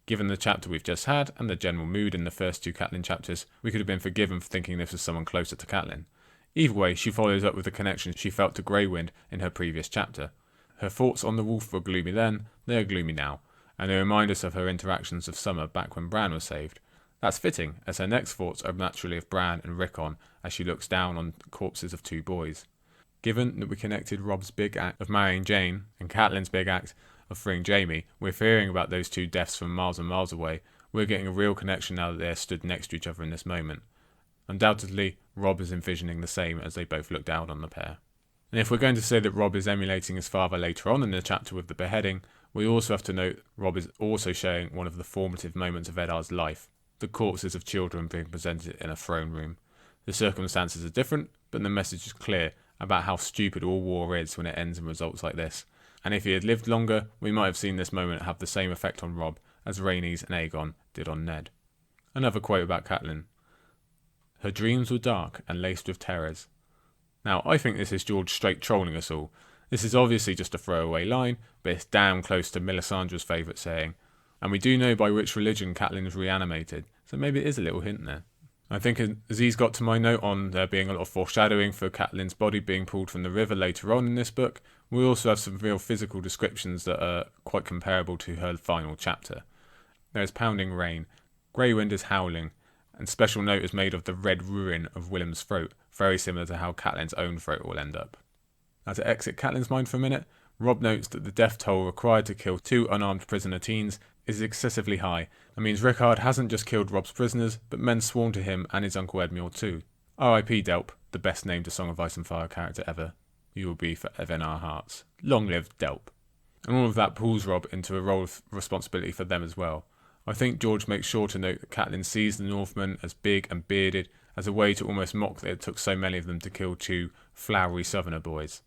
Given the chapter we've just had, and the general mood in the first 2 Catelyn chapters, we could have been forgiven for thinking this was someone closer to Catelyn. Either way, she follows up with the connection she felt to Grey Wind in her previous chapter. Her thoughts on the wolf were gloomy then, they are gloomy now, and they remind us of her interactions of Summer back when Bran was saved. That's fitting, as her next thoughts are naturally of Bran and Rickon as she looks down on the corpses of 2 boys. Given that we connected Robb's big act of marrying Jane and Catelyn's big act of freeing Jaime, we're hearing about those 2 deaths from miles and miles away. We're getting a real connection now that they are stood next to each other in this moment. Undoubtedly, Robb is envisioning the same as they both look down on the pair. And if we're going to say that Robb is emulating his father later on in the chapter with the beheading, we also have to note Robb is also showing one of the formative moments of Eddar's life, the corpses of children being presented in a throne room. The circumstances are different, but the message is clear about how stupid all war is when it ends in results like this. And if he had lived longer, we might have seen this moment have the same effect on Robb as Rhaenys and Aegon did on Ned. Another quote about Catelyn. Her dreams were dark and laced with terrors. Now, I think this is George straight trolling us all. This is obviously just a throwaway line, but it's damn close to Melisandre's favourite saying. And we do know by which religion Catelyn is reanimated, so maybe it is a little hint there. I think as he's got to my note on there being a lot of foreshadowing for Catelyn's body being pulled from the river later on in this book, we also have some real physical descriptions that are quite comparable to her final chapter. There is pounding rain, Grey Wind is howling, and special note is made of the red ruin of Willem's throat, very similar to how Catelyn's own throat will end up. Now to exit Catelyn's mind for a minute, Robb notes that the death toll required to kill 2 unarmed prisoner teens is excessively high, and means Rickard hasn't just killed Robb's prisoners, but men sworn to him and his uncle Edmure too. R.I.P. Delp, the best named A Song of Ice and Fire character ever. You will be forever in our hearts. Long live Delp. And all of that pulls Robb into a role of responsibility for them as well. I think George makes sure to note that Catelyn sees the Northmen as big and bearded, as a way to almost mock that it took so many of them to kill 2 flowery southerner boys.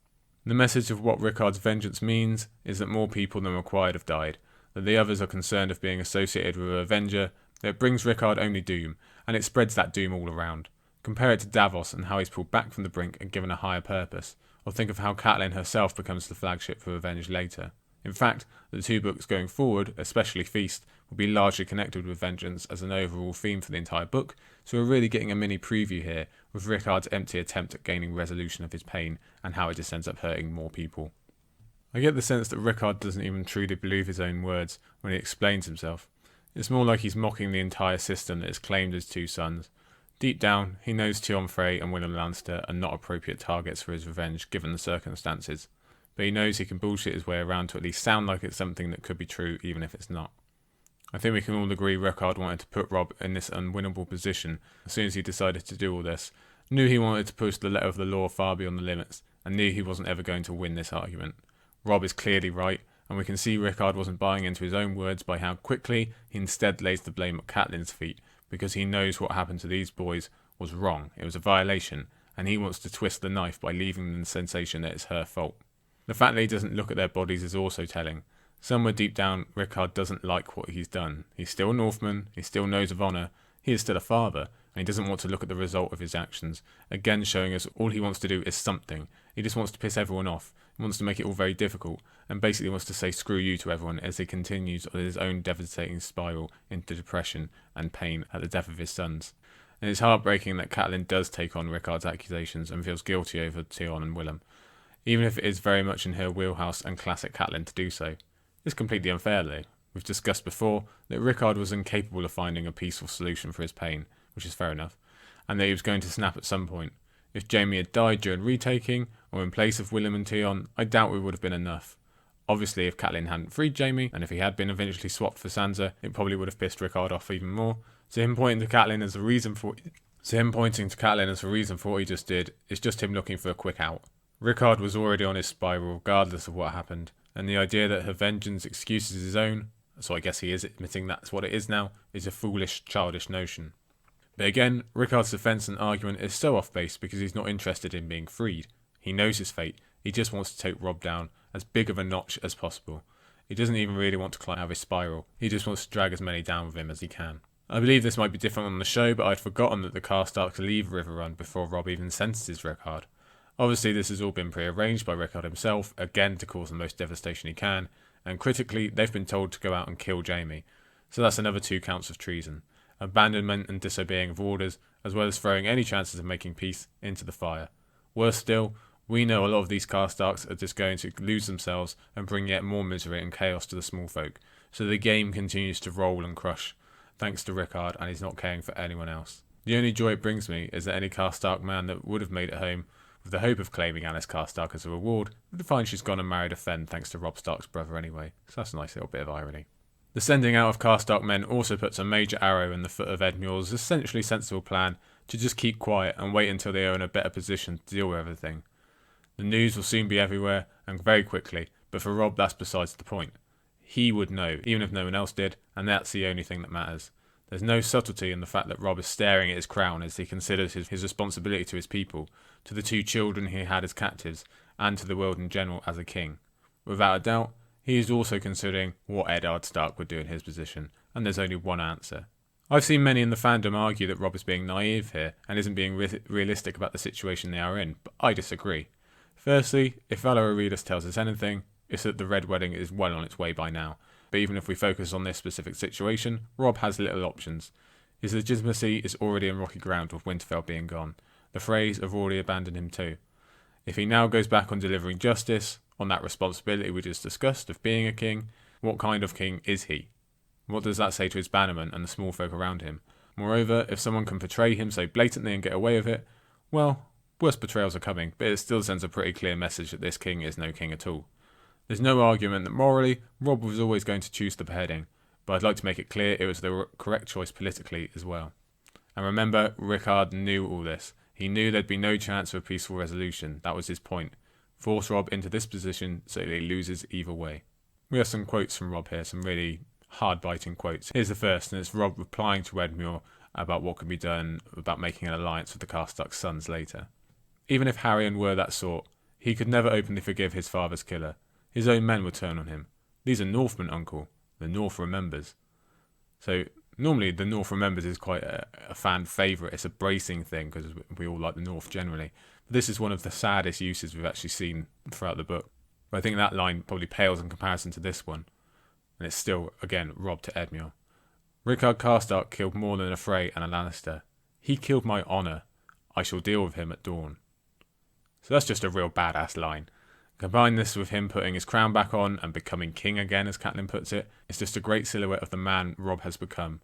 The message of what Rickard's vengeance means is that more people than required have died, that the others are concerned of being associated with a Avenger, that it brings Rickard only doom, and it spreads that doom all around. Compare it to Davos and how he's pulled back from the brink and given a higher purpose, or think of how Catelyn herself becomes the flagship for Revenge later. In fact, the 2 books going forward, especially Feast, will be largely connected with vengeance as an overall theme for the entire book, so we're really getting a mini preview here with Rickard's empty attempt at gaining resolution of his pain and how it just ends up hurting more people. I get the sense that Rickard doesn't even truly believe his own words when he explains himself. It's more like he's mocking the entire system that has claimed his 2 sons. Deep down, he knows Tion Frey and William Lannister are not appropriate targets for his revenge given the circumstances, but he knows he can bullshit his way around to at least sound like it's something that could be true even if it's not. I think we can all agree Rickard wanted to put Robb in this unwinnable position as soon as he decided to do all this, knew he wanted to push the letter of the law far beyond the limits, and knew he wasn't ever going to win this argument. Robb is clearly right, and we can see Rickard wasn't buying into his own words by how quickly he instead lays the blame at Catelyn's feet, because he knows what happened to these boys was wrong, it was a violation, and he wants to twist the knife by leaving them the sensation that it's her fault. The fact that he doesn't look at their bodies is also telling. Somewhere deep down, Rickard doesn't like what he's done. He's still a Northman, he still knows of honour, he is still a father, and he doesn't want to look at the result of his actions, again showing us all he wants to do is something. He just wants to piss everyone off, he wants to make it all very difficult, and basically wants to say screw you to everyone as he continues on his own devastating spiral into depression and pain at the death of his sons. And it's heartbreaking that Catelyn does take on Rickard's accusations and feels guilty over Tion and Willem, even if it is very much in her wheelhouse and classic Catelyn to do so. It's completely unfair though. We've discussed before that Rickard was incapable of finding a peaceful solution for his pain, which is fair enough, and that he was going to snap at some point. If Jaime had died during retaking, or in place of Willem and Tion, I doubt it would have been enough. Obviously, if Catelyn hadn't freed Jaime, and if he had been eventually swapped for Sansa, it probably would have pissed Rickard off even more. So him pointing to Catelyn as a reason for what he just did is just him looking for a quick out. Rickard was already on his spiral regardless of what happened, and the idea that her vengeance excuses his own, so I guess he is admitting that's what it is now, is a foolish, childish notion. But again, Rickard's defence and argument is so off base because he's not interested in being freed. He knows his fate, he just wants to take Robb down as big of a notch as possible. He doesn't even really want to climb out of his spiral. He just wants to drag as many down with him as he can. I believe this might be different on the show, but I'd forgotten that the Karstarks leave Riverrun before Robb even sentences Rickard. Obviously this has all been pre-arranged by Rickard himself, again to cause the most devastation he can, and critically they've been told to go out and kill Jaime. So that's another 2 counts of treason, abandonment and disobeying of orders, as well as throwing any chances of making peace into the fire. Worse still, we know a lot of these Karstarks are just going to lose themselves and bring yet more misery and chaos to the small folk, so the game continues to roll and crush, thanks to Rickard, and he's not caring for anyone else. The only joy it brings me is that any Karstark man that would have made it home with the hope of claiming Alice Karstark as a reward would find she's gone and married a Fen thanks to Robb Stark's brother anyway, so that's a nice little bit of irony. The sending out of Karstark men also puts a major arrow in the foot of Edmure's essentially sensible plan to just keep quiet and wait until they are in a better position to deal with everything. The news will soon be everywhere, and very quickly, but for Robb that's besides the point. He would know, even if no one else did, and that's the only thing that matters. There's no subtlety in the fact that Robb is staring at his crown as he considers his responsibility to his people, to the 2 children he had as captives, and to the world in general as a king. Without a doubt, he is also considering what Eddard Stark would do in his position, and there's only one answer. I've seen many in the fandom argue that Robb is being naive here, and isn't being realistic about the situation they are in, but I disagree. Firstly, if Valar Aurelius tells us anything, it's that the Red Wedding is well on its way by now. But even if we focus on this specific situation, Robb has little options. His legitimacy is already in rocky ground with Winterfell being gone. The Freys have already abandoned him too. If he now goes back on delivering justice, on that responsibility we just discussed of being a king, what kind of king is he? What does that say to his bannermen and the small folk around him? Moreover, if someone can portray him so blatantly and get away with it, well, worse betrayals are coming, but it still sends a pretty clear message that this king is no king at all. There's no argument that morally, Robb was always going to choose the beheading, but I'd like to make it clear it was the correct choice politically as well. And remember, Rickard knew all this. He knew there'd be no chance of a peaceful resolution. That was his point. Force Robb into this position so that he loses either way. We have some quotes from Robb here, some really hard-biting quotes. Here's the first, and it's Robb replying to Edmure about what could be done about making an alliance with the Karstark sons later. Even if Harrion were that sort, he could never openly forgive his father's killer. His own men would turn on him. These are Northmen, uncle. The North remembers. So normally the North remembers is quite a fan favourite. It's a bracing thing because we all like the North generally. But this is one of the saddest uses we've actually seen throughout the book. But I think that line probably pales in comparison to this one. And it's still, again, Robb to Edmure. Rickard Karstark killed more than a Frey and a Lannister. He killed my honour. I shall deal with him at dawn. So that's just a real badass line. Combine this with him putting his crown back on and becoming king again, as Catelyn puts it, it's just a great silhouette of the man Robb has become.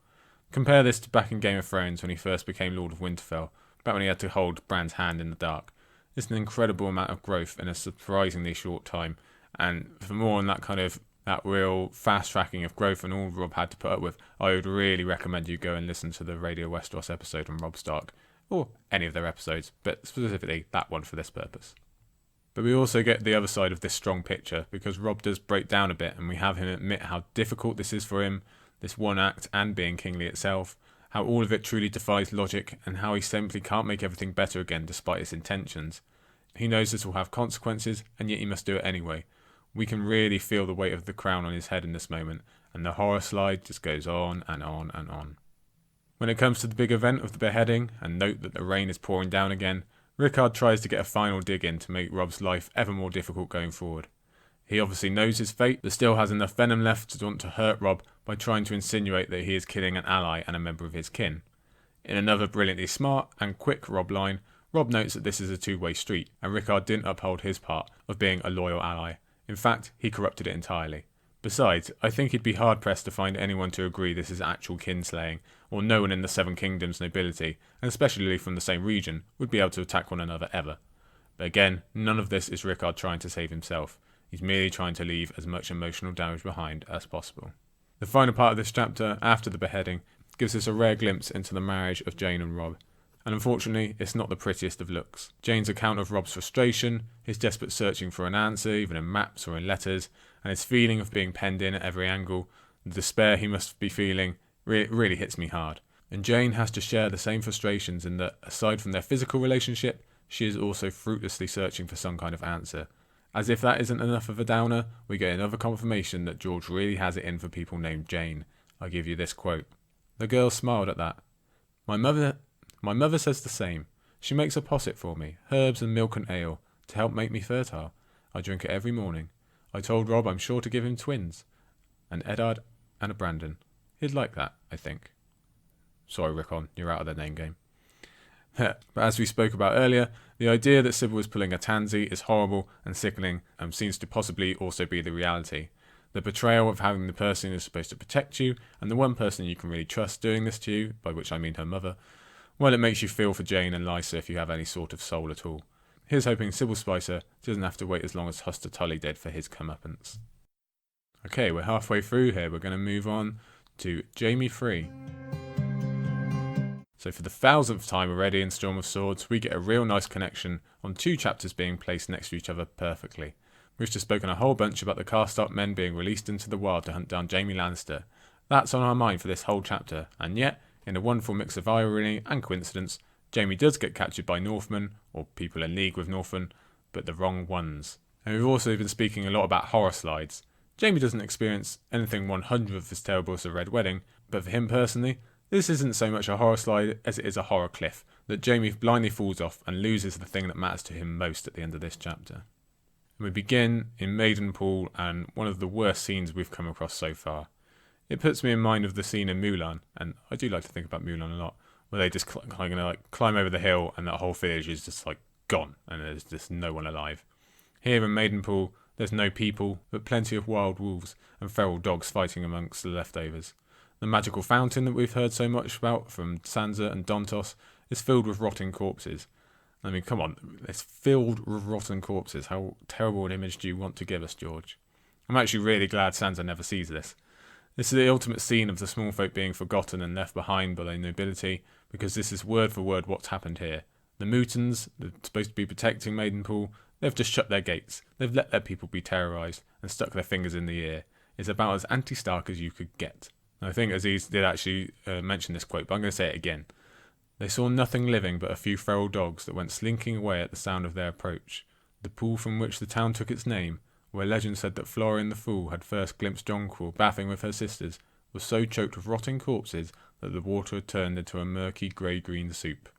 Compare this to back in Game of Thrones when he first became Lord of Winterfell, back when he had to hold Bran's hand in the dark. It's an incredible amount of growth in a surprisingly short time, and for more on that real fast tracking of growth and all Robb had to put up with, I would really recommend you go and listen to the Radio Westeros episode on Robb Stark, or any of their episodes, but specifically that one for this purpose. But we also get the other side of this strong picture, because Robb does break down a bit and we have him admit how difficult this is for him, this one act and being kingly itself, how all of it truly defies logic, and how he simply can't make everything better again despite his intentions. He knows this will have consequences, and yet he must do it anyway. We can really feel the weight of the crown on his head in this moment, and the horror slide just goes on and on and on. When it comes to the big event of the beheading, and note that the rain is pouring down again, Rickard tries to get a final dig in to make Robb's life ever more difficult going forward. He obviously knows his fate, but still has enough venom left to want to hurt Robb by trying to insinuate that he is killing an ally and a member of his kin. In another brilliantly smart and quick Robb line, Robb notes that this is a two-way street, and Rickard didn't uphold his part of being a loyal ally. In fact, he corrupted it entirely. Besides, I think he'd be hard-pressed to find anyone to agree this is actual kinslaying, or no one in the Seven Kingdoms nobility, and especially from the same region, would be able to attack one another ever. But again, none of this is Rickard trying to save himself. He's merely trying to leave as much emotional damage behind as possible. The final part of this chapter, after the beheading, gives us a rare glimpse into the marriage of Jane and Robb. And unfortunately, it's not the prettiest of looks. Jane's account of Robb's frustration, his desperate searching for an answer, even in maps or in letters, and his feeling of being penned in at every angle, the despair he must be feeling, really hits me hard. And Jane has to share the same frustrations in that, aside from their physical relationship, she is also fruitlessly searching for some kind of answer. As if that isn't enough of a downer, we get another confirmation that George really has it in for people named Jane. I give you this quote. The girl smiled at that. My mother says the same. She makes a posset for me, herbs and milk and ale, to help make me fertile. I drink it every morning. I told Robb I'm sure to give him twins. An Eddard and a Brandon. He'd like that, I think. Sorry, Rickon, you're out of the name game. But as we spoke about earlier, the idea that Sybelle was pulling a tansy is horrible and sickening and seems to possibly also be the reality. The betrayal of having the person who's supposed to protect you and the one person you can really trust doing this to you, by which I mean her mother, well, it makes you feel for Jane and Lysa if you have any sort of soul at all. Here's hoping Sybelle Spicer doesn't have to wait as long as Hoster Tully did for his comeuppance. Okay, we're halfway through here. We're going to move on to Jaime III. So for the 1000th time already in Storm of Swords, we get a real nice connection on 2 chapters being placed next to each other perfectly. We've just spoken a whole bunch about the Karstark men being released into the wild to hunt down Jaime Lannister. That's on our mind for this whole chapter, and yet, in a wonderful mix of irony and coincidence, Jaime does get captured by Northmen, or people in league with Northmen, but the wrong ones. And we've also been speaking a lot about horror slides. Jaime doesn't experience anything 100 of his terrible as a Red Wedding, but for him personally, this isn't so much a horror slide as it is a horror cliff that Jaime blindly falls off and loses the thing that matters to him most at the end of this chapter. And we begin in Maidenpool and one of the worst scenes we've come across so far. It puts me in mind of the scene in Mulan, and I do like to think about Mulan a lot, where they just climb over the hill and that whole village is just gone and there's just no one alive. Here in Maidenpool, there's no people, but plenty of wild wolves and feral dogs fighting amongst the leftovers. The magical fountain that we've heard so much about from Sansa and Dontos is filled with rotting corpses. I mean, come on, it's filled with rotten corpses. How terrible an image do you want to give us, George? I'm actually really glad Sansa never sees this. This is the ultimate scene of the small folk being forgotten and left behind by the nobility, because this is word for word what's happened here. The Mootons, they're supposed to be protecting Maidenpool, they've just shut their gates. They've let their people be terrorised and stuck their fingers in the ear. It's about as anti-Stark as you could get. I think Aziz did actually mention this quote, but I'm going to say it again. They saw nothing living but a few feral dogs that went slinking away at the sound of their approach. The pool from which the town took its name, where legend said that Florian the Fool had first glimpsed Jonquil bathing with her sisters, was so choked with rotting corpses that the water had turned into a murky grey-green soup.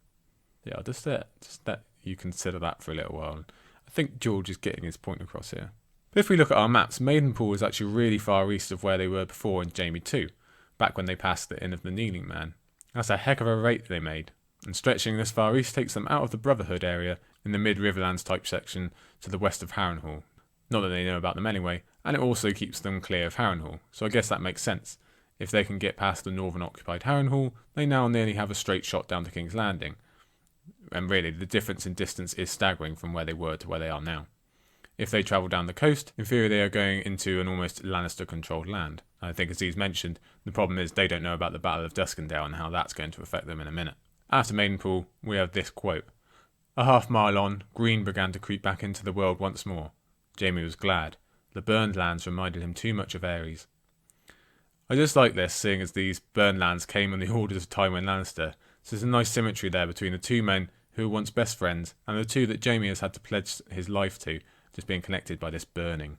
Yeah, just that you consider that for a little while. I think George is getting his point across here. But if we look at our maps, Maidenpool is actually really far east of where they were before in Jaime II, back when they passed the Inn of the Kneeling Man. That's a heck of a rate they made, and stretching this far east takes them out of the Brotherhood area in the mid-Riverlands type section to the west of Harrenhal. Not that they know about them anyway, and it also keeps them clear of Harrenhal, so I guess that makes sense. If they can get past the northern-occupied Harrenhal, they now nearly have a straight shot down to King's Landing. And really, the difference in distance is staggering from where they were to where they are now. If they travel down the coast, in theory they are going into an almost Lannister-controlled land. I think, as he's mentioned, the problem is they don't know about the Battle of Duskendale and how that's going to affect them in a minute. After Maidenpool, we have this quote. A half-mile on, green began to creep back into the world once more. Jaime was glad. The burned lands reminded him too much of Aerys. I just like this, seeing as these burned lands came on the orders of Tywin Lannister, so there's a nice symmetry there between the two men who were once best friends and the two that Jaime has had to pledge his life to, just being connected by this burning.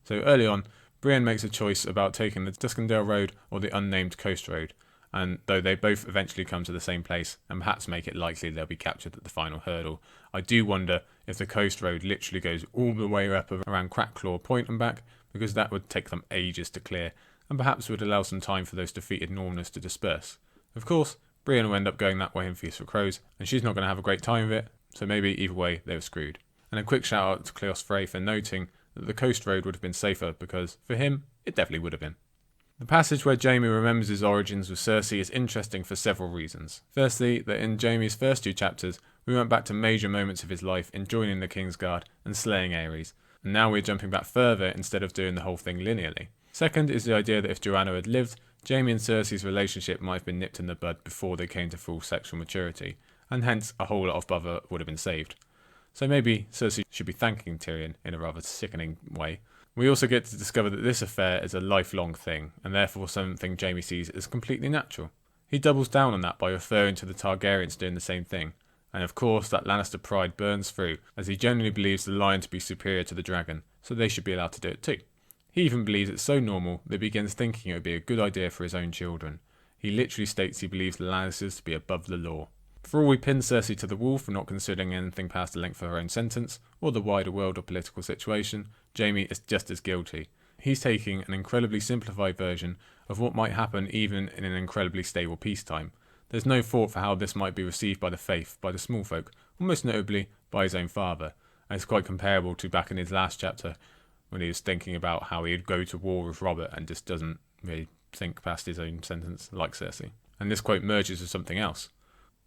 So early on, Brienne makes a choice about taking the Duskendale Road or the unnamed Coast Road, and though they both eventually come to the same place and perhaps make it likely they'll be captured at the final hurdle, I do wonder if the Coast Road literally goes all the way up around Crackclaw Point and back, because that would take them ages to clear, and perhaps would allow some time for those defeated Northerners to disperse. Of course, Brienne will end up going that way in Feast for Crows, and she's not going to have a great time of it, so maybe either way they were screwed. And a quick shout out to Cleos Frey for noting that the Coast Road would have been safer, because for him, it definitely would have been. The passage where Jaime remembers his origins with Cersei is interesting for several reasons. Firstly, that in Jaime's first 2 chapters, we went back to major moments of his life in joining the Kingsguard and slaying Aerys, and now we're jumping back further instead of doing the whole thing linearly. Second is the idea that if Joanna had lived, Jaime and Cersei's relationship might have been nipped in the bud before they came to full sexual maturity, and hence a whole lot of bother would have been saved. So maybe Cersei should be thanking Tyrion in a rather sickening way. We also get to discover that this affair is a lifelong thing, and therefore something Jaime sees as completely natural. He doubles down on that by referring to the Targaryens doing the same thing, And of course that Lannister pride burns through, as he genuinely believes the lion to be superior to the dragon, so they should be allowed to do it too. He even believes it's so normal that he begins thinking it would be a good idea for his own children. He literally states he believes the Lannisters to be above the law. For all we pin Cersei to the wall for not considering anything past the length of her own sentence, or the wider world or political situation, Jaime is just as guilty. He's taking an incredibly simplified version of what might happen even in an incredibly stable peacetime. There's no thought for how this might be received by the faith, by the small folk, or most notably by his own father, and it's quite comparable to back in his last chapter when he was thinking about how he'd go to war with Robert and just doesn't really think past his own sentence like Cersei. And this quote merges with something else.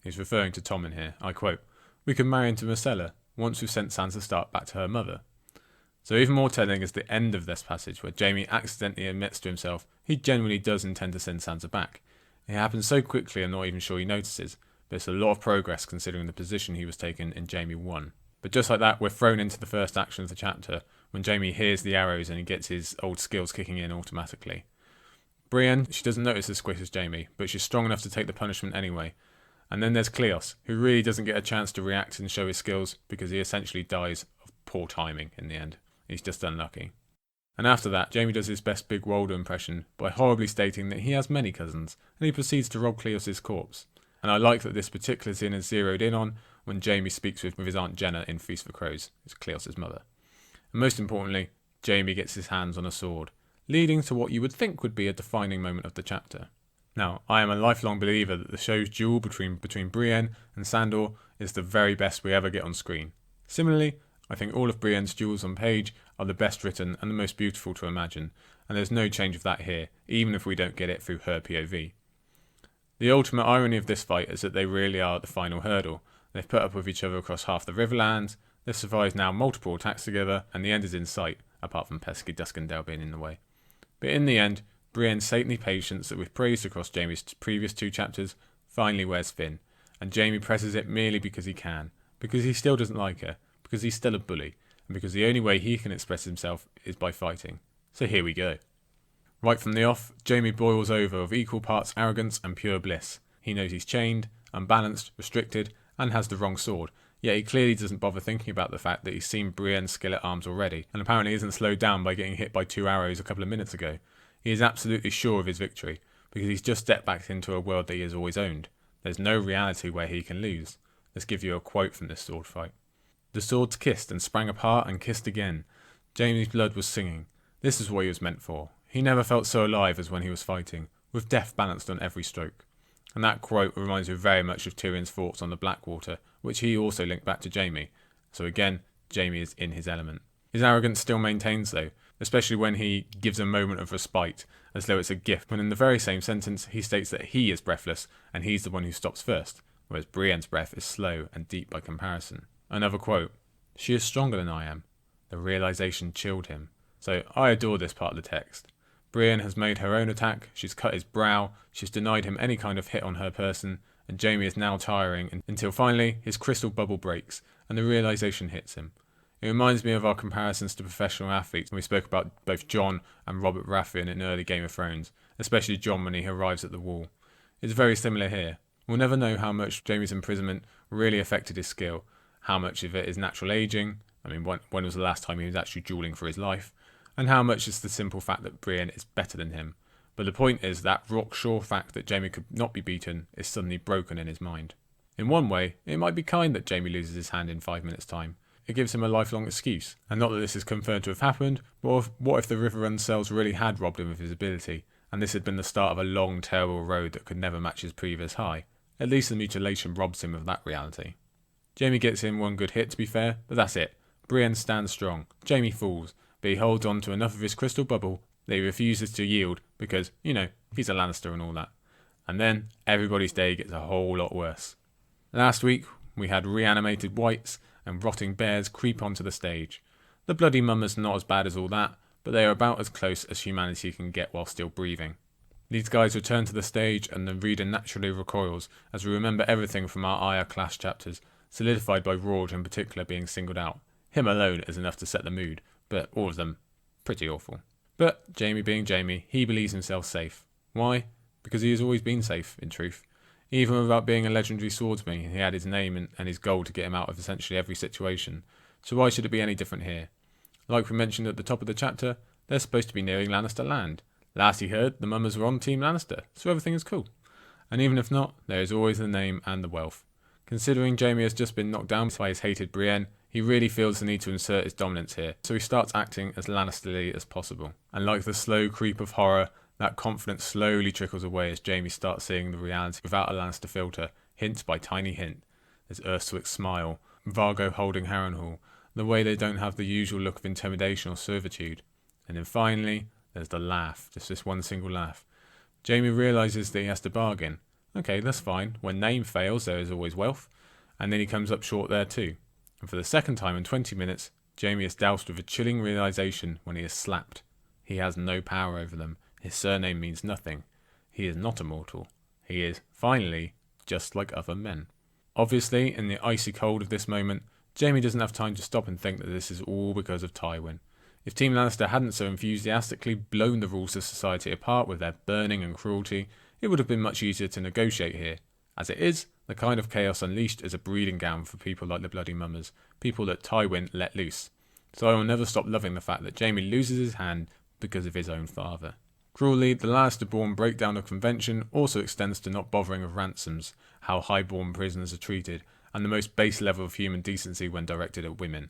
He's referring to Tommen here. I quote, "We can marry into Myrcella once we've sent Sansa Stark back to her mother." So even more telling is the end of this passage, where Jaime accidentally admits to himself he genuinely does intend to send Sansa back. It happens so quickly I'm not even sure he notices, but it's a lot of progress considering the position he was taken in Jaime 1. But just like that, we're thrown into the first action of the chapter, when Jaime hears the arrows and he gets his old skills kicking in automatically. Brienne, she doesn't notice as quick as Jaime, but she's strong enough to take the punishment anyway. And then there's Cleos, who really doesn't get a chance to react and show his skills because he essentially dies of poor timing in the end. He's just unlucky. And after that, Jaime does his best Big Walder impression by horribly stating that he has many cousins, and he proceeds to rob Cleos' corpse. And I like that this particular scene is zeroed in on when Jaime speaks with his Aunt Jenna in Feast for Crows, it's Cleos' mother. And most importantly, Jaime gets his hands on a sword, leading to what you would think would be a defining moment of the chapter. Now, I am a lifelong believer that the show's duel between Brienne and Sandor is the very best we ever get on screen. Similarly, I think all of Brienne's duels on page are the best written and the most beautiful to imagine, and there's no change of that here, even if we don't get it through her POV. The ultimate irony of this fight is that they really are at the final hurdle. They've put up with each other across half the Riverlands, they've survived now multiple attacks together, and the end is in sight, apart from pesky Duskendale being in the way. But in the end, Brienne's saintly patience that we've praised across Jaime's previous 2 chapters finally wears thin, and Jaime presses it merely because he can, because he still doesn't like her, because he's still a bully, and because the only way he can express himself is by fighting. So here we go. Right from the off, Jaime boils over of equal parts arrogance and pure bliss. He knows he's chained, unbalanced, restricted, and has the wrong sword, yet he clearly doesn't bother thinking about the fact that he's seen Brienne's skill at arms already, and apparently isn't slowed down by getting hit by 2 arrows a couple of minutes ago. He is absolutely sure of his victory, because he's just stepped back into a world that he has always owned. There's no reality where he can lose. Let's give you a quote from this sword fight. "The swords kissed and sprang apart and kissed again. Jaime's blood was singing. This is what he was meant for. He never felt so alive as when he was fighting, with death balanced on every stroke." And that quote reminds me very much of Tyrion's thoughts on the Blackwater, which he also linked back to Jaime. So again, Jaime is in his element. His arrogance still maintains though, especially when he gives a moment of respite, as though it's a gift, when in the very same sentence he states that he is breathless and he's the one who stops first, whereas Brienne's breath is slow and deep by comparison. Another quote, "She is stronger than I am." The realization chilled him. So I adore this part of the text. Brienne has made her own attack, she's cut his brow, she's denied him any kind of hit on her person, and Jaime is now tiring until finally his crystal bubble breaks and the realization hits him. It reminds me of our comparisons to professional athletes when we spoke about both Jon and Robert Baratheon in early Game of Thrones, especially Jon when he arrives at the wall. It's very similar here. We'll never know how much Jaime's imprisonment really affected his skill, how much of it is natural aging, when was the last time he was actually duelling for his life, and how much is the simple fact that Brienne is better than him. But the point is that rock-sure fact that Jaime could not be beaten is suddenly broken in his mind. In one way, it might be kind that Jaime loses his hand in 5 minutes' time. It gives him a lifelong excuse. And not that this is confirmed to have happened, but what if the Riverrun cells really had robbed him of his ability, and this had been the start of a long, terrible road that could never match his previous high? At least the mutilation robs him of that reality. Jaime gets in one good hit, to be fair, but that's it. Brienne stands strong. Jaime falls, but he holds on to enough of his crystal bubble that he refuses to yield because, he's a Lannister and all that. And then everybody's day gets a whole lot worse. Last week, we had reanimated whites and rotting bears creep onto the stage. The bloody mummers are not as bad as all that, but they are about as close as humanity can get while still breathing. These guys return to the stage and the reader naturally recoils as we remember everything from our Arya Clash chapters, solidified by Rawd in particular being singled out. Him alone is enough to set the mood, but all of them, pretty awful. But Jaime being Jaime, he believes himself safe. Why? Because he has always been safe, in truth. Even without being a legendary swordsman, he had his name and his goal to get him out of essentially every situation. So why should it be any different here? Like we mentioned at the top of the chapter, they're supposed to be nearing Lannister land. Last he heard, the mummers were on Team Lannister, so everything is cool. And even if not, there is always the name and the wealth. Considering Jaime has just been knocked down by his hated Brienne, he really feels the need to insert his dominance here, so he starts acting as Lannisterly as possible. And like the slow creep of horror, that confidence slowly trickles away as Jaime starts seeing the reality without a Lannister filter, hint by tiny hint. There's Urswick's smile, Vargo holding Harrenhal, the way they don't have the usual look of intimidation or servitude. And then finally, there's the laugh, just this one single laugh. Jaime realises that he has to bargain. Okay, that's fine. When name fails, there is always wealth. And then he comes up short there too. And for the second time in 20 minutes, Jaime is doused with a chilling realisation when he is slapped. He has no power over them. His surname means nothing. He is not immortal. He is, finally, just like other men. Obviously, in the icy cold of this moment, Jaime doesn't have time to stop and think that this is all because of Tywin. If Team Lannister hadn't so enthusiastically blown the rules of society apart with their burning and cruelty, it would have been much easier to negotiate here. As it is, the kind of chaos unleashed is a breeding ground for people like the Bloody Mummers, people that Tywin let loose. So I will never stop loving the fact that Jaime loses his hand because of his own father. Cruelly, the Lannister-born breakdown of convention also extends to not bothering of ransoms, how high-born prisoners are treated, and the most base level of human decency when directed at women.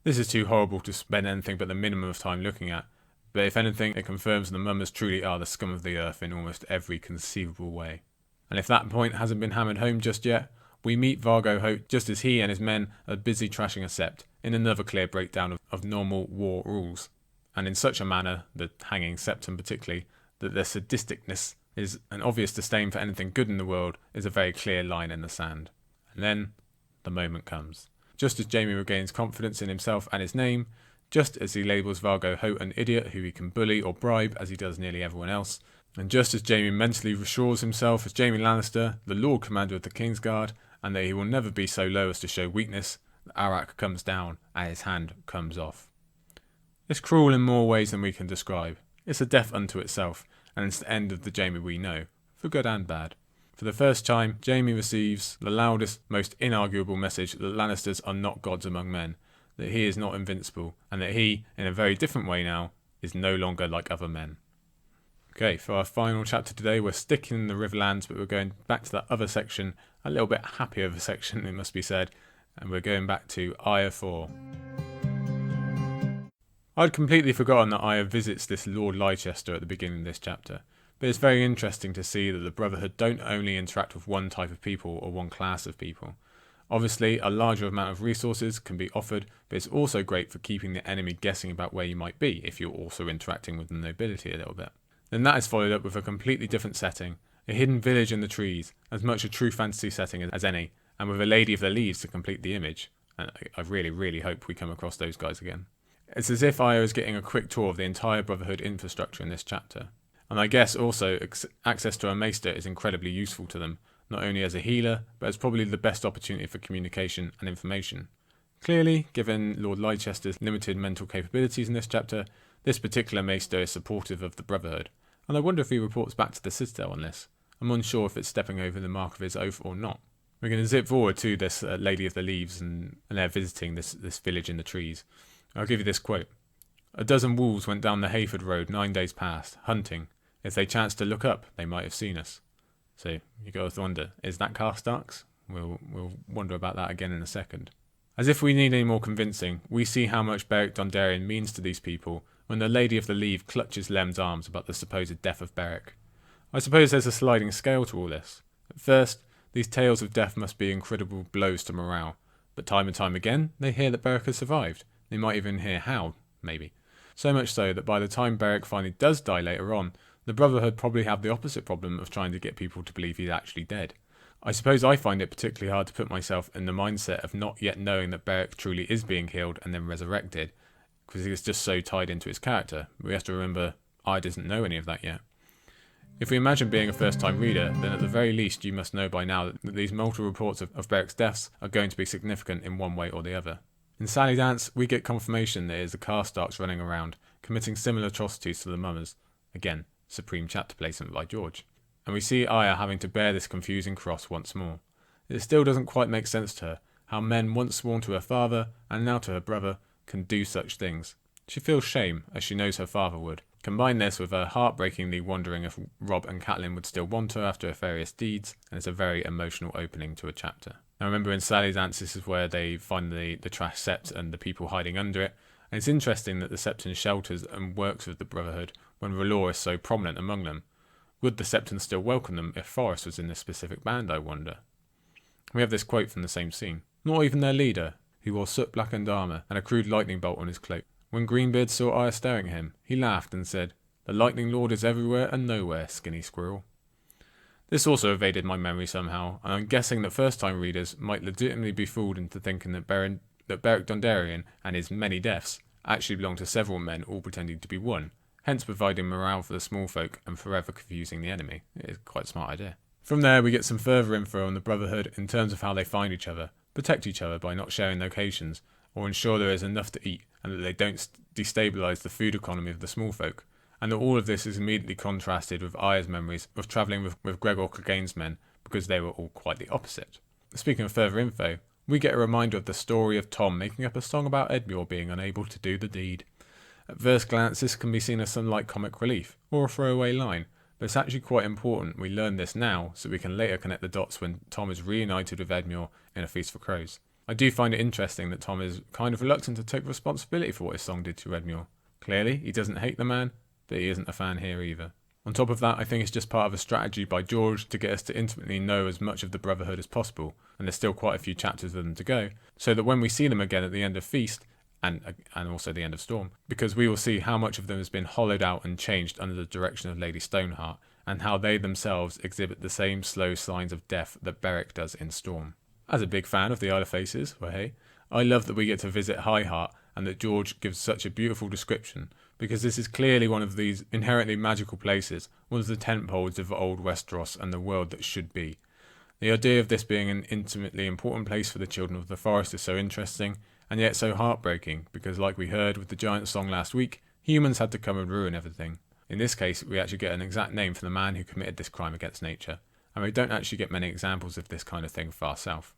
This is too horrible to spend anything but the minimum of time looking at, but if anything, it confirms the Mummers truly are the scum of the earth in almost every conceivable way. And if that point hasn't been hammered home just yet, we meet Vargo Hoat just as he and his men are busy trashing a sept, in another clear breakdown of normal war rules. And in such a manner, the hanging septum particularly, that their sadisticness is an obvious disdain for anything good in the world is a very clear line in the sand. And then, the moment comes. Just as Jaime regains confidence in himself and his name, just as he labels Vargo Hoat an idiot who he can bully or bribe as he does nearly everyone else, and just as Jaime mentally reassures himself as Jaime Lannister, the Lord Commander of the Kingsguard, and that he will never be so low as to show weakness, the Arak comes down and his hand comes off. It's cruel in more ways than we can describe. It's a death unto itself, and it's the end of the Jaime we know, for good and bad. For the first time, Jaime receives the loudest, most inarguable message that Lannisters are not gods among men, that he is not invincible, and that he, in a very different way now, is no longer like other men. Okay, for our final chapter today, we're sticking in the Riverlands, but we're going back to that other section, a little bit happier of a section, it must be said, and we're going back to Arya 4. I'd completely forgotten that Arya visits this Lord Leicester at the beginning of this chapter, but it's very interesting to see that the Brotherhood don't only interact with one type of people or one class of people. Obviously, a larger amount of resources can be offered, but it's also great for keeping the enemy guessing about where you might be if you're also interacting with the nobility a little bit. Then that is followed up with a completely different setting, a hidden village in the trees, as much a true fantasy setting as any, and with a Lady of the Leaves to complete the image. And I really, really hope we come across those guys again. It's as if Arya is getting a quick tour of the entire Brotherhood infrastructure in this chapter. And I guess also access to a maester is incredibly useful to them, not only as a healer, but as probably the best opportunity for communication and information. Clearly, given Lord Leicester's limited mental capabilities in this chapter, this particular maester is supportive of the Brotherhood, and I wonder if he reports back to the Citadel on this. I'm unsure if it's stepping over the mark of his oath or not. We're going to zip forward to this Lady of the Leaves, and they're visiting this village in the trees. I'll give you this quote. "A dozen wolves went down the Hayford Road 9 days past, hunting. If they chanced to look up, they might have seen us." So you got to wonder, is that Karstark's? We'll wonder about that again in a second. As if we need any more convincing, we see how much Beric Dondarrion means to these people when the Lady of the Leave clutches Lem's arms about the supposed death of Beric. I suppose there's a sliding scale to all this. At first, these tales of death must be incredible blows to morale, but time and time again, they hear that Beric has survived. They might even hear how, maybe. So much so that by the time Beric finally does die later on, the Brotherhood probably have the opposite problem of trying to get people to believe he's actually dead. I suppose I find it particularly hard to put myself in the mindset of not yet knowing that Beric truly is being killed and then resurrected, because it's just so tied into his character. We have to remember, I doesn't know any of that yet. If we imagine being a first-time reader, then at the very least you must know by now that these multiple reports of Beric's deaths are going to be significant in one way or the other. In Sally Dance, we get confirmation that it is the Karstarks running around, committing similar atrocities to the Mummers. Again, supreme chapter placement by George. and we see Arya having to bear this confusing cross once more. It still doesn't quite make sense to her how men once sworn to her father, and now to her brother, can do such things. She feels shame, as she knows her father would. Combine this with her heartbreakingly wondering if Robb and Catelyn would still want her after her various deeds, and it's a very emotional opening to a chapter. I remember in Sally's Ants, this is where they find the trash sept and the people hiding under it, and it's interesting that the Septon shelters and works with the Brotherhood when R'hllor is so prominent among them. Would the Septon still welcome them if Forrest was in this specific band, I wonder? We have this quote from the same scene. Not even their leader, who wore soot-blackened armour and a crude lightning bolt on his cloak. When Greenbeard saw Arya staring at him, he laughed and said, "The Lightning Lord is everywhere and nowhere, skinny squirrel." This also evaded my memory somehow, and I'm guessing that first-time readers might legitimately be fooled into thinking that Beric Dondarrion and his many deaths actually belong to several men all pretending to be one, hence providing morale for the small folk and forever confusing the enemy. It is quite a smart idea. From there we get some further info on the Brotherhood in terms of how they find each other, protect each other by not sharing locations, or ensure there is enough to eat and that they don't destabilise the food economy of the small folk, and that all of this is immediately contrasted with Arya's memories of travelling with Gregor Clegane's men because they were all quite the opposite. Speaking of further info, we get a reminder of the story of Tom making up a song about Edmure being unable to do the deed. At first glance this can be seen as some light comic relief, or a throwaway line, but it's actually quite important we learn this now so we can later connect the dots when Tom is reunited with Edmure in A Feast for Crows. I do find it interesting that Tom is kind of reluctant to take responsibility for what his song did to Edmure. Clearly, he doesn't hate the man, but he isn't a fan here either. On top of that, I think it's just part of a strategy by George to get us to intimately know as much of the Brotherhood as possible, and there's still quite a few chapters of them to go, so that when we see them again at the end of Feast, and also the end of Storm, because we will see how much of them has been hollowed out and changed under the direction of Lady Stoneheart, and how they themselves exhibit the same slow signs of death that Beric does in Storm. As a big fan of the Isle of Faces, well hey, I love that we get to visit High Heart and that George gives such a beautiful description, because this is clearly one of these inherently magical places, one of the tentpoles of old Westeros and the world that should be. The idea of this being an intimately important place for the children of the forest is so interesting, and yet so heartbreaking, because like we heard with the giant song last week, humans had to come and ruin everything. In this case, we actually get an exact name for the man who committed this crime against nature, and we don't actually get many examples of this kind of thing far south.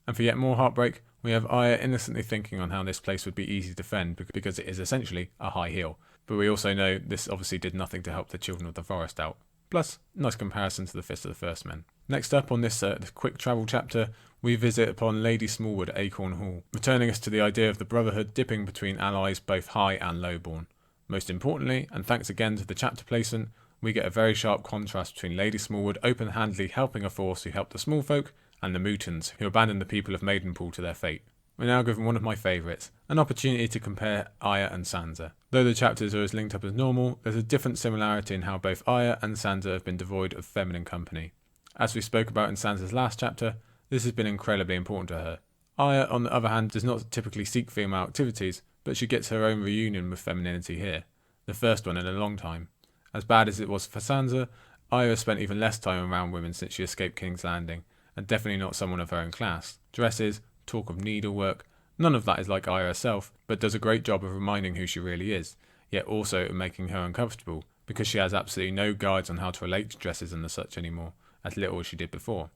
And for yet more heartbreak, we have Arya innocently thinking on how this place would be easy to defend because it is essentially a high hill. But we also know this obviously did nothing to help the children of the forest out. Plus, nice comparison to the Fist of the First Men. Next up on this quick travel chapter, we visit upon Lady Smallwood at Acorn Hall, returning us to the idea of the Brotherhood dipping between allies both high and lowborn. Most importantly, and thanks again to the chapter placement, we get a very sharp contrast between Lady Smallwood open-handedly helping a force who helped the small folk, and the Mutons, who abandoned the people of Maidenpool to their fate. We're now given one of my favourites, an opportunity to compare Arya and Sansa. Though the chapters are as linked up as normal, there's a different similarity in how both Arya and Sansa have been devoid of feminine company. As we spoke about in Sansa's last chapter, this has been incredibly important to her. Arya, on the other hand, does not typically seek female activities, but she gets her own reunion with femininity here, the first one in a long time. As bad as it was for Sansa, Arya has spent even less time around women since she escaped King's Landing, and definitely not someone of her own class. Dresses, talk of needlework, none of that is like Arya herself, but does a great job of reminding who she really is, yet also of making her uncomfortable, because she has absolutely no guides on how to relate to dresses and the such anymore, as little as she did before.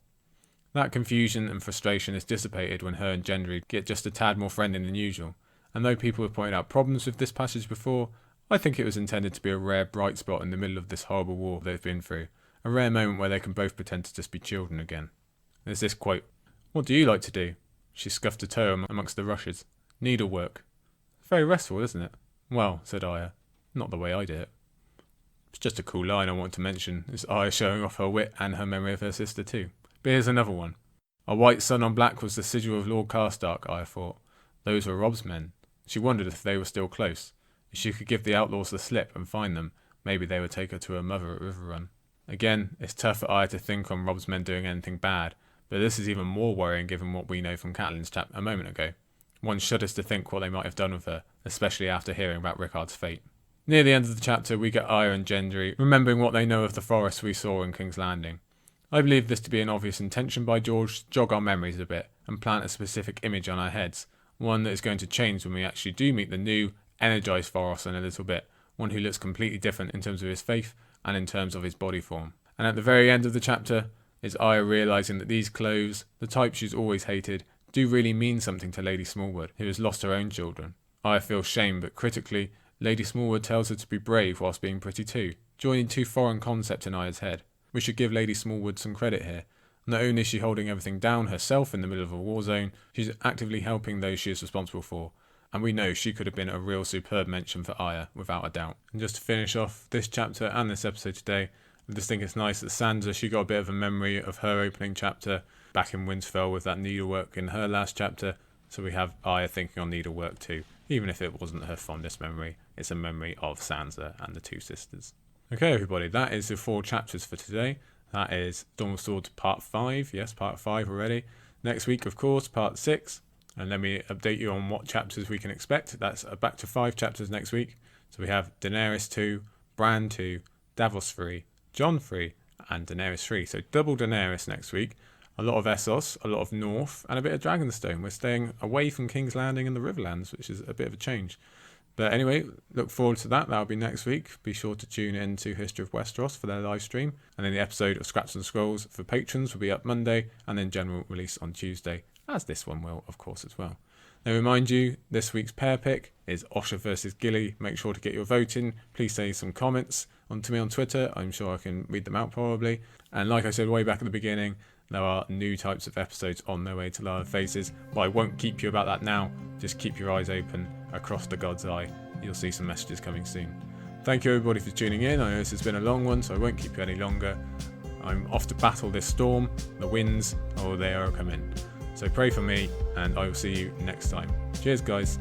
That confusion and frustration is dissipated when her and Gendry get just a tad more friendly than usual, and though people have pointed out problems with this passage before, I think it was intended to be a rare bright spot in the middle of this horrible war they've been through, a rare moment where they can both pretend to just be children again. There's this quote, "What do you like to do?" She scuffed a toe amongst the rushes. "Needlework." Very restful, isn't it? Well, said Arya, not the way I did it. It's just a cool line I want to mention. It's Arya showing off her wit and her memory of her sister too. But here's another one. A white sun on black was the sigil of Lord Karstark, Arya thought. Those were Robb's men. She wondered if they were still close. If she could give the outlaws the slip and find them, maybe they would take her to her mother at Riverrun. Again, it's tough for Arya to think on Robb's men doing anything bad, but this is even more worrying given what we know from Catelyn's chap a moment ago. One shudders to think what they might have done with her, especially after hearing about Rickard's fate. Near the end of the chapter, we get Arya and Gendry remembering what they know of the forest we saw in King's Landing. I believe this to be an obvious intention by George to jog our memories a bit and plant a specific image on our heads, one that is going to change when we actually do meet the new, energised Thoros in a little bit, one who looks completely different in terms of his faith and in terms of his body form. And at the very end of the chapter is Arya realising that these clothes, the type she's always hated, do really mean something to Lady Smallwood, who has lost her own children. Arya feels shame, but critically, Lady Smallwood tells her to be brave whilst being pretty too, joining two foreign concepts in Arya's head. We should give Lady Smallwood some credit here. Not only is she holding everything down herself in the middle of a war zone, she's actively helping those she is responsible for. And we know she could have been a real superb mention for Arya, without a doubt. And just to finish off this chapter and this episode today, I just think it's nice that Sansa, she got a bit of a memory of her opening chapter back in Winterfell with that needlework in her last chapter. So we have Arya thinking on needlework too. Even if it wasn't her fondest memory, it's a memory of Sansa and the two sisters. Okay, everybody, that is the 4 chapters for today. That is Storm of Swords Part 5. Yes, Part 5 already. Next week, of course, Part 6. And let me update you on what chapters we can expect. That's back to 5 chapters next week. So we have Daenerys 2, Bran 2, Davos 3, Jon 3, and Daenerys 3. So double Daenerys next week. A lot of Essos, a lot of North, and a bit of Dragonstone. We're staying away from King's Landing and the Riverlands, which is a bit of a change. But anyway, look forward to that. That'll be next week. Be sure to tune in to History of Westeros for their live stream. And then the episode of Scraps and Scrolls for patrons will be up Monday, and then general release on Tuesday, as this one will, of course, as well. Now, remind you, this week's pair pick is Osha versus Gilly. Make sure to get your vote in. Please say some comments to me on Twitter. I'm sure I can read them out probably. And like I said way back at the beginning, there are new types of episodes on their way to Live Faces, but I won't keep you about that now. Just keep your eyes open across the God's Eye. You'll see some messages coming soon. Thank you everybody for tuning in. I know this has been a long one, so I won't keep you any longer. I'm off to battle this storm. The winds, oh, they are coming. So pray for me, and I will see you next time. Cheers, guys.